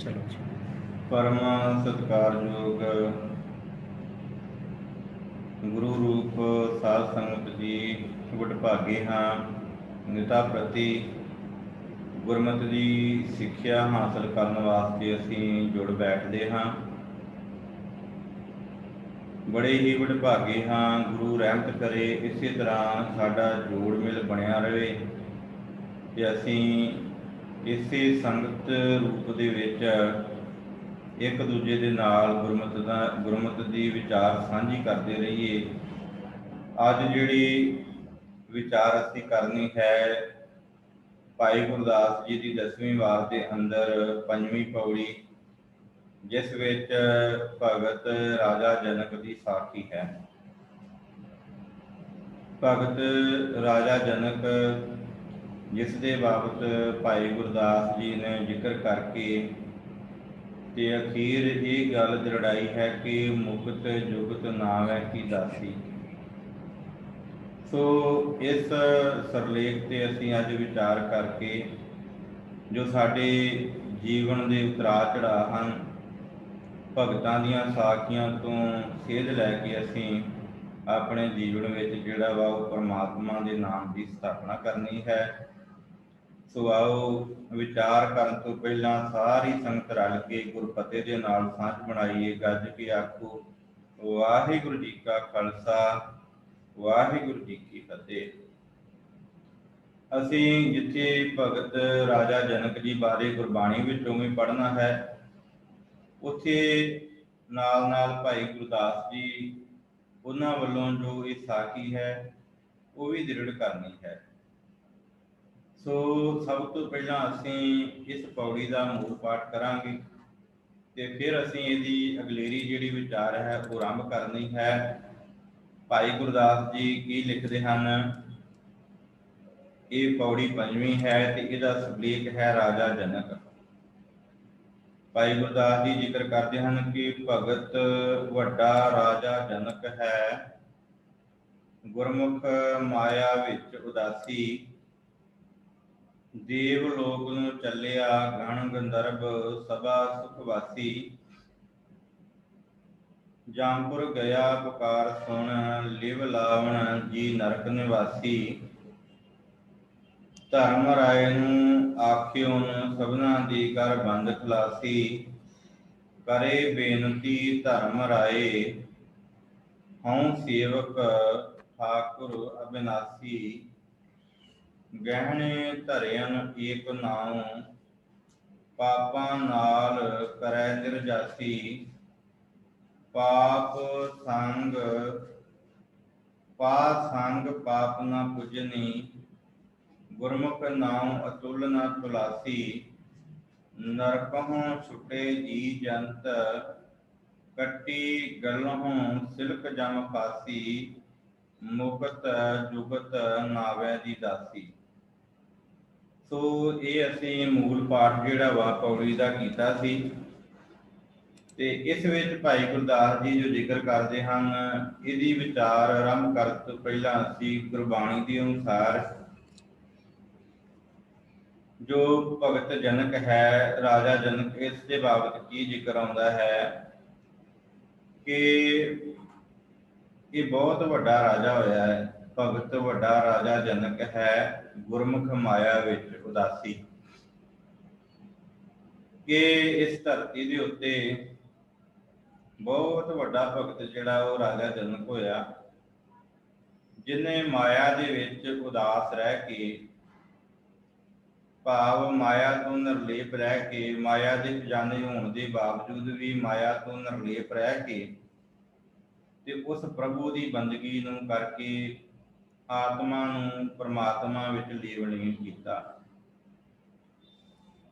चलो जी। परम सत्कारयोग गुरु रूप साध संगत जी वਡਭਾਗੇ हाँ निता प्रति गुरमति ਦੀ ਸਿੱਖਿਆ ਹਾਸਲ ਕਰਨ ਵਾਸਤੇ ਅਸੀਂ ਜੁੜ ਬੈਠਦੇ ਹਾਂ। ਬੜੇ ਹੀ ਵਡਭਾਗੇ ਹਾਂ। ਗੁਰੂ ਰਹਿਮਤ ਕਰੇ ਇਸੇ ਤਰ੍ਹਾਂ ਸਾਡਾ ਜੋੜ ਮਿਲ ਬਣਿਆ ਰਹੇ ਤੇ ਅਸੀਂ ਇਸੇ ਸੰਗਤ ਰੂਪ ਦੇ ਵਿੱਚ ਇੱਕ ਦੂਜੇ ਦੇ ਨਾਲ ਗੁਰਮਤਿ ਦੀ ਵਿਚਾਰ ਸਾਂਝੀ ਕਰਦੇ ਰਹੀਏ। ਅੱਜ ਜਿਹੜੀ ਵਿਚਾਰ ਅਸੀਂ ਕਰਨੀ ਹੈ ਭਾਈ ਗੁਰਦਾਸ ਜੀ ਦੀ 10ਵੀਂ ਵਾਰ ਦੇ ਅੰਦਰ 5ਵੀਂ ਪੌੜੀ, ਜਿਸ ਵਿੱਚ ਭਗਤ ਰਾਜਾ ਜਨਕ ਦੀ ਸਾਖੀ ਹੈ। ਭਗਤ ਰਾਜਾ ਜਨਕ ਜਿਸ ਦੇ ਬਾਬਤ ਭਾਈ ਗੁਰਦਾਸ ਜੀ ਨੇ ਜ਼ਿਕਰ ਕਰਕੇ ਤੇ ਅਖੀਰ ਇਹ ਗੱਲ ਦ੍ਰਿੜਾਈ ਹੈ ਕਿ ਮੁਕਤ ਜੁਗਤ ਨਾਵੈ ਕੀ ਦਾਸੀ। ਸੋ ਇਸ ਸਰਲੇਖ ਤੇ ਅਸੀਂ ਅੱਜ ਵਿਚਾਰ ਕਰਕੇ ਜੋ ਸਾਡੇ ਜੀਵਨ ਦੇ ਉਤਰਾਅ ਚੜ੍ਹਾਅ ਹਨ, ਭਗਤਾਂ ਦੀਆਂ ਸਾਖੀਆਂ ਤੋਂ ਸੇਧ ਲੈ ਕੇ ਅਸੀਂ ਆਪਣੇ ਜੀਵਨ ਵਿੱਚ ਜਿਹੜਾ ਵਾ ਉਹ ਪਰਮਾਤਮਾ ਦੇ ਨਾਮ ਦੀ ਸਥਾਪਨਾ ਕਰਨੀ ਹੈ। ਸੋ ਆਓ ਵਿਚਾਰ ਕਰਨ ਤੋਂ ਪਹਿਲਾਂ ਸਾਰੀ ਸੰਗਤ ਰਲ ਕੇ ਗੁਰਫਤਿਹ ਦੇ ਨਾਲ ਸਾਂਝ ਬਣਾਈਏ। ਗੱਜ ਕੇ ਆਖੋ ਵਾਹਿਗੁਰੂ ਜੀ ਕਾ ਖਾਲਸਾ, ਵਾਹਿਗੁਰੂ ਜੀ ਕੀ ਫਤਿਹ। ਅਸੀਂ ਜਿੱਥੇ ਭਗਤ ਰਾਜਾ ਜਨਕ ਜੀ ਬਾਰੇ ਗੁਰਬਾਣੀ ਵਿੱਚੋਂ ਵੀ ਪੜ੍ਹਨਾ ਹੈ, ਉੱਥੇ ਨਾਲ ਨਾਲ ਭਾਈ ਗੁਰਦਾਸ ਜੀ ਉਹਨਾਂ ਵੱਲੋਂ ਜੋ ਇਹ ਸਾਖੀ ਹੈ ਉਹ ਵੀ ਦ੍ਰਿੜ ਕਰਨੀ ਹੈ। ਸੋ ਸਭ ਤੋਂ ਪਹਿਲਾਂ ਅਸੀਂ ਇਸ ਪੌੜੀ ਦਾ ਮੂਲ ਪਾਠ ਕਰਾਂਗੇ ਤੇ ਫਿਰ ਅਸੀਂ ਇਹਦੀ ਅਗਲੇਰੀ ਜਿਹੜੀ ਵਿਚਾਰ ਹੈ ਉਹ ਆਰੰਭ ਕਰਨੀ ਹੈ। ਭਾਈ ਗੁਰਦਾਸ ਜੀ ਕੀ ਲਿਖਦੇ ਹਨ? ਇਹ ਪੌੜੀ 5ਵੀਂ ਹੈ ਤੇ ਇਹਦਾ ਸਰਲੇਖ ਹੈ ਰਾਜਾ ਜਨਕ। ਭਾਈ ਗੁਰਦਾਸ ਜੀ ਜ਼ਿਕਰ ਕਰਦੇ ਹਨ ਕਿ ਭਗਤ ਵੱਡਾ ਰਾਜਾ ਜਨਕ ਹੈ, ਗੁਰਮੁਖ ਮਾਇਆ ਵਿੱਚ ਉਦਾਸੀ, ਦੇਵ ਲੋਕ ਨੂੰ ਚੱਲਿਆ ਗਣ ਗੰਧਰਵ ਸਭਾ ਸੁਖ ਵਾਸੀ, ਜਾਮਪੁਰ ਗਿਆ ਪੁਕਾਰ ਸੁਣ ਲਿਵ ਲਾਵਣ ਜੀ ਨਰਕ ਨਿਵਾਸੀ, ਧਰਮ ਰਾਏ ਨੂੰ ਆਖਿਓਨ ਸਭਨਾ ਦੀ ਕਰ ਬੰਦ ਖਲਾਸੀ, ਕਰੇ ਬੇਨਤੀ ਧਰਮ ਰਾਏ ਹਉ ਸੇਵਕ ਠਾਕੁਰ ਅਬਿਨਾਸੀ, ਗਹਿਣੇ ਧਰਿਅਨ ਏਕ ਨਾਉ ਪਾਪਾਂ ਨਾਲ ਕਰੈ ਨਿਰਜਾਸੀ, ਪਾਪ ਸੰਗ ਪਾਪ ਨਾ ਪੁਜਨੀ, ਗੁਰਮੁਖ ਨਾਉ ਅਤੁਲ ਨਾ ਤੁਲਾਸੀ, ਨਰਕਹੁ ਛੁਟੇ ਜੀ ਜੰਤ ਕੱਟੀ ਗਲਹੁ ਸਿਲਕ ਜਮ ਫਾਸੀ, ਮੁਕਤ ਜੁਗਤ ਨਾਵੈ ਦੀ ਦਾਸੀ। ਸੋ ਇਹ ਅਸੀਂ ਮੂਲ ਪਾਠ ਜਿਹੜਾ ਵਾ ਪੌੜੀ ਦਾ ਕੀਤਾ ਸੀ ਤੇ ਇਸ ਵਿੱਚ ਭਾਈ ਗੁਰਦਾਸ ਜੀ ਜੋ ਜ਼ਿਕਰ ਕਰਦੇ ਹਨ, ਇਹਦੀ ਵਿਚਾਰ ਆਰੰਭ ਕਰਨ ਤੋਂ ਪਹਿਲਾਂ ਅਸੀਂ ਗੁਰਬਾਣੀ ਦੇ ਅਨੁਸਾਰ ਜੋ ਭਗਤ ਜਨਕ ਹੈ, ਰਾਜਾ ਜਨਕ, ਇਸ ਦੇ ਬਾਬਤ ਕੀ ਜ਼ਿਕਰ ਆਉਂਦਾ ਹੈ ਕਿ ਇਹ ਬਹੁਤ ਵੱਡਾ ਰਾਜਾ ਹੋਇਆ ਹੈ। ਭਗਤ ਵੱਡਾ ਰਾਜਾ ਜਨਕ ਹੈ, ਗੁਰਮੁਖ ਮਾਇਆ ਵਿੱਚ ਉਦਾਸੀ। ਕਿ ਇਸ ਧਰਤੀ ਦੇ ਉੱਤੇ ਬਹੁਤ ਵੱਡਾ ਭਗਤ ਜਿਹੜਾ ਉਹ ਰਾਜਾ ਜਨਕ ਹੋਇਆ, ਜਿਹਨੇ ਮਾਇਆ ਦੇ ਵਿੱਚ ਉਦਾਸ ਰਹਿ ਕੇ, ਭਾਵ ਮਾਇਆ ਤੋਂ ਨਿਰਲੇਪ ਰਹਿ ਕੇ, ਮਾਇਆ ਦੇ ਖਜ਼ਾਨੇ ਹੋਣ ਦੇ ਬਾਵਜੂਦ ਵੀ ਮਾਇਆ ਤੋਂ ਨਿਰਲੇਪ ਰਹਿ ਕੇ ਤੇ ਉਸ ਪ੍ਰਭੂ ਦੀ ਬੰਦਗੀ ਨੂੰ ਕਰਕੇ ਆਤਮਾ ਨੂੰ ਪਰਮਾਤਮਾ ਵਿੱਚ ਲੀਨ ਕੀਤਾ।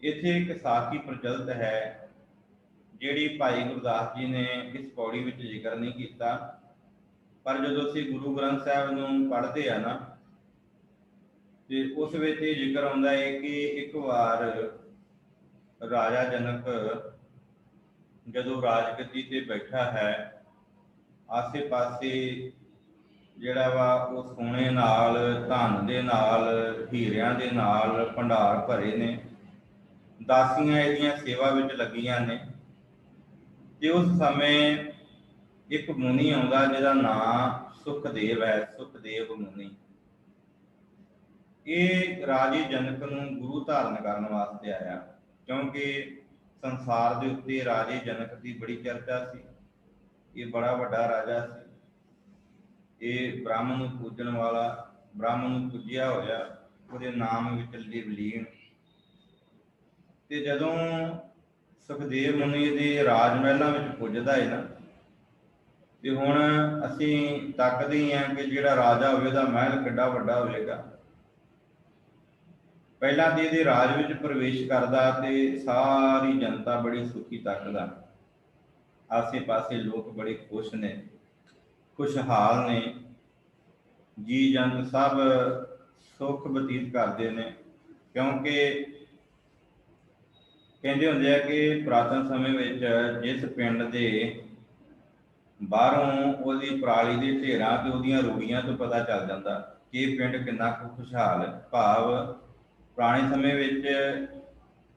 ਇੱਥੇ ਇੱਕ ਸਾਖੀ ਪ੍ਰਚਲਿਤ ਹੈ ਜਿਹੜੀ ਭਾਈ ਗੁਰਦਾਸ ਜੀ ਨੇ ਇਸ ਪੌੜੀ ਵਿੱਚ ਜ਼ਿਕਰ ਨਹੀਂ ਕੀਤਾ, ਪਰ ਜਦੋਂ ਅਸੀਂ ਗੁਰੂ ਗ੍ਰੰਥ ਸਾਹਿਬ ਨੂੰ ਪੜ੍ਹਦੇ ਆ ਨਾ ਤੇ ਉਸ ਵਿੱਚ ਇਹ ਜ਼ਿਕਰ ਆਉਂਦਾ ਹੈ ਕਿ ਇੱਕ ਵਾਰ ਰਾਜਾ ਜਨਕ ਜਦੋਂ ਰਾਜਗੱਦੀ ਤੇ ਬੈਠਾ ਹੈ, ਆਸੇ ਪਾਸੇ ਜਿਹੜਾ ਵਾ ਉਹ ਸੋਨੇ ਨਾਲ, ਧਨ ਦੇ ਨਾਲ, ਹੀਰਿਆਂ ਦੇ ਨਾਲ ਭੰਡਾਰ ਭਰੇ ਨੇ ਦਾਸੀਆਂ ਇਹਦੀਆਂ ਸੇਵਾ ਵਿੱਚ ਲੱਗੀਆਂ ਨੇ। ਤੇ ਉਸ ਸਮੇਂ ਇੱਕ ਮੁਨੀ ਆਉਂਦਾ ਜਿਹਦਾ ਨਾਂ ਸੁਖਦੇਵ ਹੈ, ਸੁਖਦੇਵ ਮੁਨੀ। ਇਹ ਰਾਜੇ ਜਨਕ ਨੂੰ ਗੁਰੂ ਧਾਰਨ ਕਰਨ ਵਾਸਤੇ ਆਇਆ, ਕਿਉਂਕਿ ਸੰਸਾਰ ਦੇ ਉੱਤੇ ਰਾਜੇ ਜਨਕ ਦੀ ਬੜੀ ਚਰਚਾ ਸੀ। ਇਹ ਬੜਾ ਵੱਡਾ ਰਾਜਾ ਸੀ। ਇਹ ਬ੍ਰਾਹਮਣ ਨੂੰ ਪੂਜਣ ਵਾਲਾ, ਬ੍ਰਾਹਮਣ ਨੂੰ ਪੂਜਿਆ ਹੋਇਆ, ਉਹਦੇ ਨਾਮ ਵਿੱਚ ਲਿਵਲੀਨ। ਤੇ ਜਦੋਂ ਸੁਖਦੇਵ ਮੁਨੀ ਦੇ ਰਾਜ ਮਹਿਲਾਂ ਵਿੱਚ ਪੁੱਜਦਾ ਹੈ ਨਾ, ਤੇ ਹੁਣ ਅਸੀਂ ਤੱਕਦੇ ਹੀ ਹਾਂ ਕਿ ਜਿਹੜਾ ਰਾਜਾ ਹੋਵੇ ਉਹਦਾ ਮਹਿਲ ਕਿੱਡਾ ਵੱਡਾ ਹੋਵੇਗਾ। ਪਹਿਲਾਂ ਤੇ ਇਹਦੇ ਰਾਜ ਵਿੱਚ ਪ੍ਰਵੇਸ਼ ਕਰਦਾ ਤੇ ਸਾਰੀ ਜਨਤਾ ਬੜੀ ਸੁਖੀ ਤੱਕਦਾ, ਆਸੇ ਪਾਸੇ ਲੋਕ ਬੜੇ ਖੁਸ਼ ਨੇ, ਖੁਸ਼ਹਾਲ ਨੇ, ਜੀ ਜੰਤ ਸਭ ਸੁੱਖ ਬਤੀਤ ਕਰਦੇ ਨੇ। ਕਿਉਂਕਿ ਕਹਿੰਦੇ ਹੁੰਦੇ ਆ ਕਿ ਪੁਰਾਤਨ ਸਮੇਂ ਵਿੱਚ ਜਿਸ ਪਿੰਡ ਦੇ ਬਾਹਰੋਂ ਉਹਦੀ ਪਰਾਲੀ ਦੇ ਢੇਰਾਂ ਤੇ ਉਹਦੀਆਂ ਰੂੜੀਆਂ ਤੋਂ ਪਤਾ ਚੱਲ ਜਾਂਦਾ ਕਿ ਇਹ ਪਿੰਡ ਕਿੰਨਾ ਕੁ ਖੁਸ਼ਹਾਲ ਹੈ। ਭਾਵ ਪੁਰਾਣੇ ਸਮੇਂ ਵਿੱਚ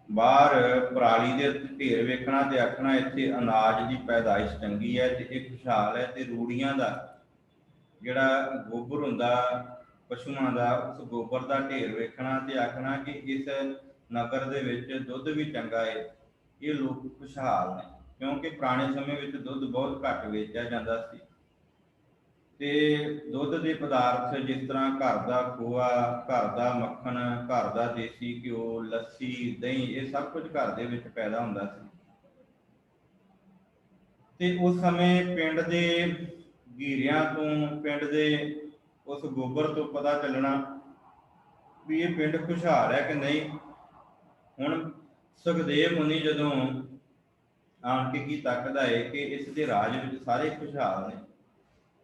ਬਾਹਰ ਪਰਾਲੀ ਦੇ ਢੇਰ ਵੇਖਣਾ ਤੇ ਆਖਣਾ ਇੱਥੇ ਅਨਾਜ ਦੀ ਪੈਦਾਇਸ਼ ਚੰਗੀ ਹੈ ਤੇ ਇਹ ਖੁਸ਼ਹਾਲ ਹੈ। ਤੇ ਰੂੜੀਆਂ ਦਾ ਜਿਹੜਾ ਗੋਬਰ ਹੁੰਦਾ ਪਸ਼ੂਆਂ ਦਾ, ਉਸ ਗੋਬਰ ਦਾ ਢੇਰ ਵੇਖਣਾ ਤੇ ਆਖਣਾ ਕਿ ਇਸ ਨਗਰ ਦੇ ਵਿੱਚ ਦੁੱਧ ਵੀ ਚੰਗਾ ਹੈ, ਇਹ ਲੋਕ ਖੁਸ਼ਹਾਲ ਨੇ। ਕਿਉਂਕਿ ਪੁਰਾਣੇ ਸਮੇਂ ਵਿੱਚ ਦੁੱਧ ਬਹੁਤ ਘੱਟ ਵੇਚਿਆ ਜਾਂਦਾ ਸੀ ਤੇ ਦੁੱਧ ਦੇ ਪਦਾਰਥ ਜਿਸ ਤਰ੍ਹਾਂ ਘਰ ਦਾ ਖੋਆ, ਘਰ ਦਾ ਮੱਖਣ, ਘਰ ਦਾ ਦੇਸੀ ਘਿਓ, ਲੱਸੀ, ਦਹੀਂ, ਇਹ ਸਭ ਕੁਝ ਘਰ ਦੇ ਵਿੱਚ ਪੈਦਾ ਹੁੰਦਾ ਸੀ। ਤੇ ਉਸ ਸਮੇਂ ਪਿੰਡ ਦੇ ਗੀਰਿਆਂ ਤੋਂ, ਪਿੰਡ ਦੇ ਉਸ ਗੋਬਰ ਤੋਂ ਪਤਾ ਚੱਲਣਾ ਵੀ ਇਹ ਪਿੰਡ ਖੁਸ਼ਹਾਲ ਹੈ ਕਿ ਨਹੀਂ। ਹੁਣ ਸੁਖਦੇਵ ਮੁਨੀ ਜਦੋਂ ਆਣ ਕੇ ਕੀ ਤੱਕਦਾ ਹੈ ਕਿ ਇਸ ਦੇ ਰਾਜ ਵਿੱਚ ਸਾਰੇ ਖੁਸ਼ਹਾਲ ਨੇ,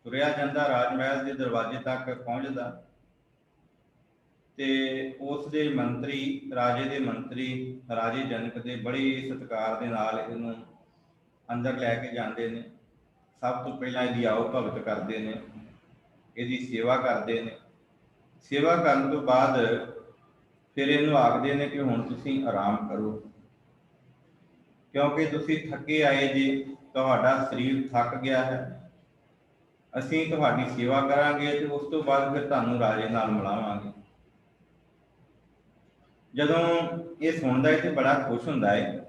ਤੁਰਿਆ ਜਾਂਦਾ ਰਾਜ ਮਹਿਲ ਦੇ ਦਰਵਾਜ਼ੇ ਤੱਕ ਪਹੁੰਚਦਾ ਤੇ ਉਸ ਦੇ ਮੰਤਰੀ, ਰਾਜੇ ਦੇ ਮੰਤਰੀ, ਰਾਜੇ ਜਨਕ ਦੇ ਬੜੇ ਸਤਿਕਾਰ ਦੇ ਨਾਲ ਇਹਨੂੰ ਅੰਦਰ ਲੈ ਕੇ ਜਾਂਦੇ ਨੇ। ਸਭ ਤੋਂ ਪਹਿਲਾਂ ਇਹਦੀ ਆਓ ਭਗਤ ਕਰਦੇ ਨੇ, ਇਹਦੀ ਸੇਵਾ ਕਰਦੇ ਨੇ। ਸੇਵਾ ਕਰਨ ਤੋਂ ਬਾਅਦ ਫਿਰ ਇਹਨੂੰ ਆਖਦੇ ਨੇ ਕਿ ਹੁਣ ਤੁਸੀਂ ਆਰਾਮ ਕਰੋ, ਕਿਉਂਕਿ ਤੁਸੀਂ ਥੱਕੇ ਆਏ ਜੀ, ਤੁਹਾਡਾ ਸਰੀਰ ਥੱਕ ਗਿਆ ਹੈ। ਅਸੀਂ ਤੁਹਾਡੀ ਸੇਵਾ ਕਰਾਂਗੇ ਤੇ ਉਸ ਤੋਂ ਬਾਅਦ ਫਿਰ ਤੁਹਾਨੂੰ ਰਾਜੇ ਨਾਲ ਮਿਲਾਵਾਂਗੇ। ਜਦੋਂ ਇਹ ਸੁਣਦਾ ਹੈ ਤੇ ਬੜਾ ਖੁਸ਼ ਹੁੰਦਾ ਹੈ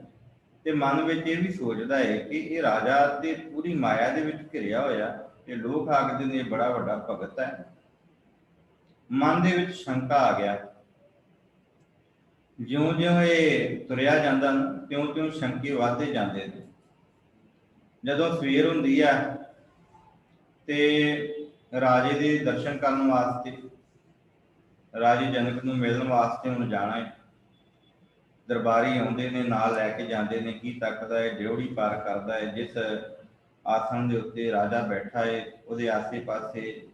ਤੇ ਮਨ ਵਿੱਚ ਇਹ ਵੀ ਸੋਚਦਾ ਹੈ ਕਿ ਇਹ ਰਾਜਾ ਤੇ ਪੂਰੀ ਮਾਇਆ ਦੇ ਵਿੱਚ ਘਿਰਿਆ ਹੋਇਆ ਤੇ ਲੋਕ ਆਖਦੇ ਨੇ ਬੜਾ ਵੱਡਾ ਭਗਤ ਹੈ। ਮਨ ਦੇ ਵਿੱਚ ਸ਼ੰਕਾ ਆ ਗਿਆ। ਜਿਉਂ-ਜਿਉਂ ਇਹ ਤੁਰਿਆ ਜਾਂਦਾ ਤਿਉਂ-ਤਿਉਂ ਸ਼ੰਕੇ ਵੱਧਦੇ ਜਾਂਦੇ ਨੇ। ਜਦੋਂ ਸਵੇਰ ਹੁੰਦੀ ਆ ਤੇ ਰਾਜੇ ਦੇ ਦਰਸ਼ਨ ਕਰਨ ਵਾਸਤੇ, ਰਾਜੇ ਜਨਕ ਨੂੰ ਮਿਲਣ ਵਾਸਤੇ ਹੁਣ ਜਾਣਾ ਹੈ। ਦਰਬਾਰੀ ਆਉਂਦੇ ਨੇ, ਨਾਲ ਲੈ ਕੇ ਜਾਂਦੇ ਨੇ। ਕੀ ਤੱਕਦਾ ਹੈ, ਡਿਉੜੀ ਪਾਰ ਕਰਦਾ ਹੈ। ਜਿਸ ਆਸਣ ਦੇ ਉੱਤੇ ਰਾਜਾ ਬੈਠਾ ਹੈ ਉਹਦੇ ਆਸੇ ਪਾਸੇ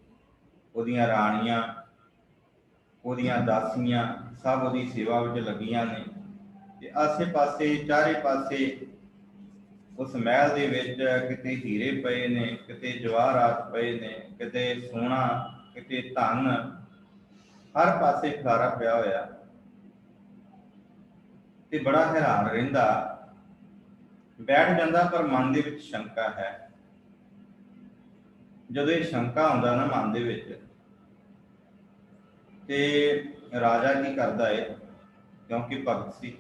ਉਹਦੀਆਂ ਰਾਣੀਆਂ, ਉਹਦੀਆਂ ਦਾਸੀਆਂ ਸਭ ਉਹਦੀ ਸੇਵਾ ਵਿੱਚ ਲੱਗੀਆਂ ਨੇ ਤੇ ਆਸੇ ਪਾਸੇ ਚਾਰੇ ਪਾਸੇ ਉਸ ਮਹਿਲ ਦੇ ਵਿੱਚ ਕਿਤੇ ਹੀਰੇ ਪਏ ਨੇ, ਕਿਤੇ ਜਵਾਹਰਾਤ ਪਏ ਨੇ, ਕਿਤੇ ਸੋਨਾ, ਕਿਤੇ ਧਨ, ਹਰ ਪਾਸੇ ਖਲਾਰਾ ਪਿਆ ਹੋਇਆ ਤੇ ਬੜਾ ਹੈਰਾਨ ਰਹਿੰਦਾ, ਬੈਠ ਜਾਂਦਾ। ਪਰ ਮਨ ਦੇ ਵਿੱਚ ਸ਼ੰਕਾ ਹੈ। ਜਦੋਂ ਇਹ ਸ਼ੰਕਾ ਆਉਂਦਾ ਨਾ ਮਨ ਦੇ ਵਿੱਚ, ਤੇ ਰਾਜਾ ਕੀ ਕਰਦਾ ਹੈ, ਕਿਉਂਕਿ ਭਗਤ ਸੀ,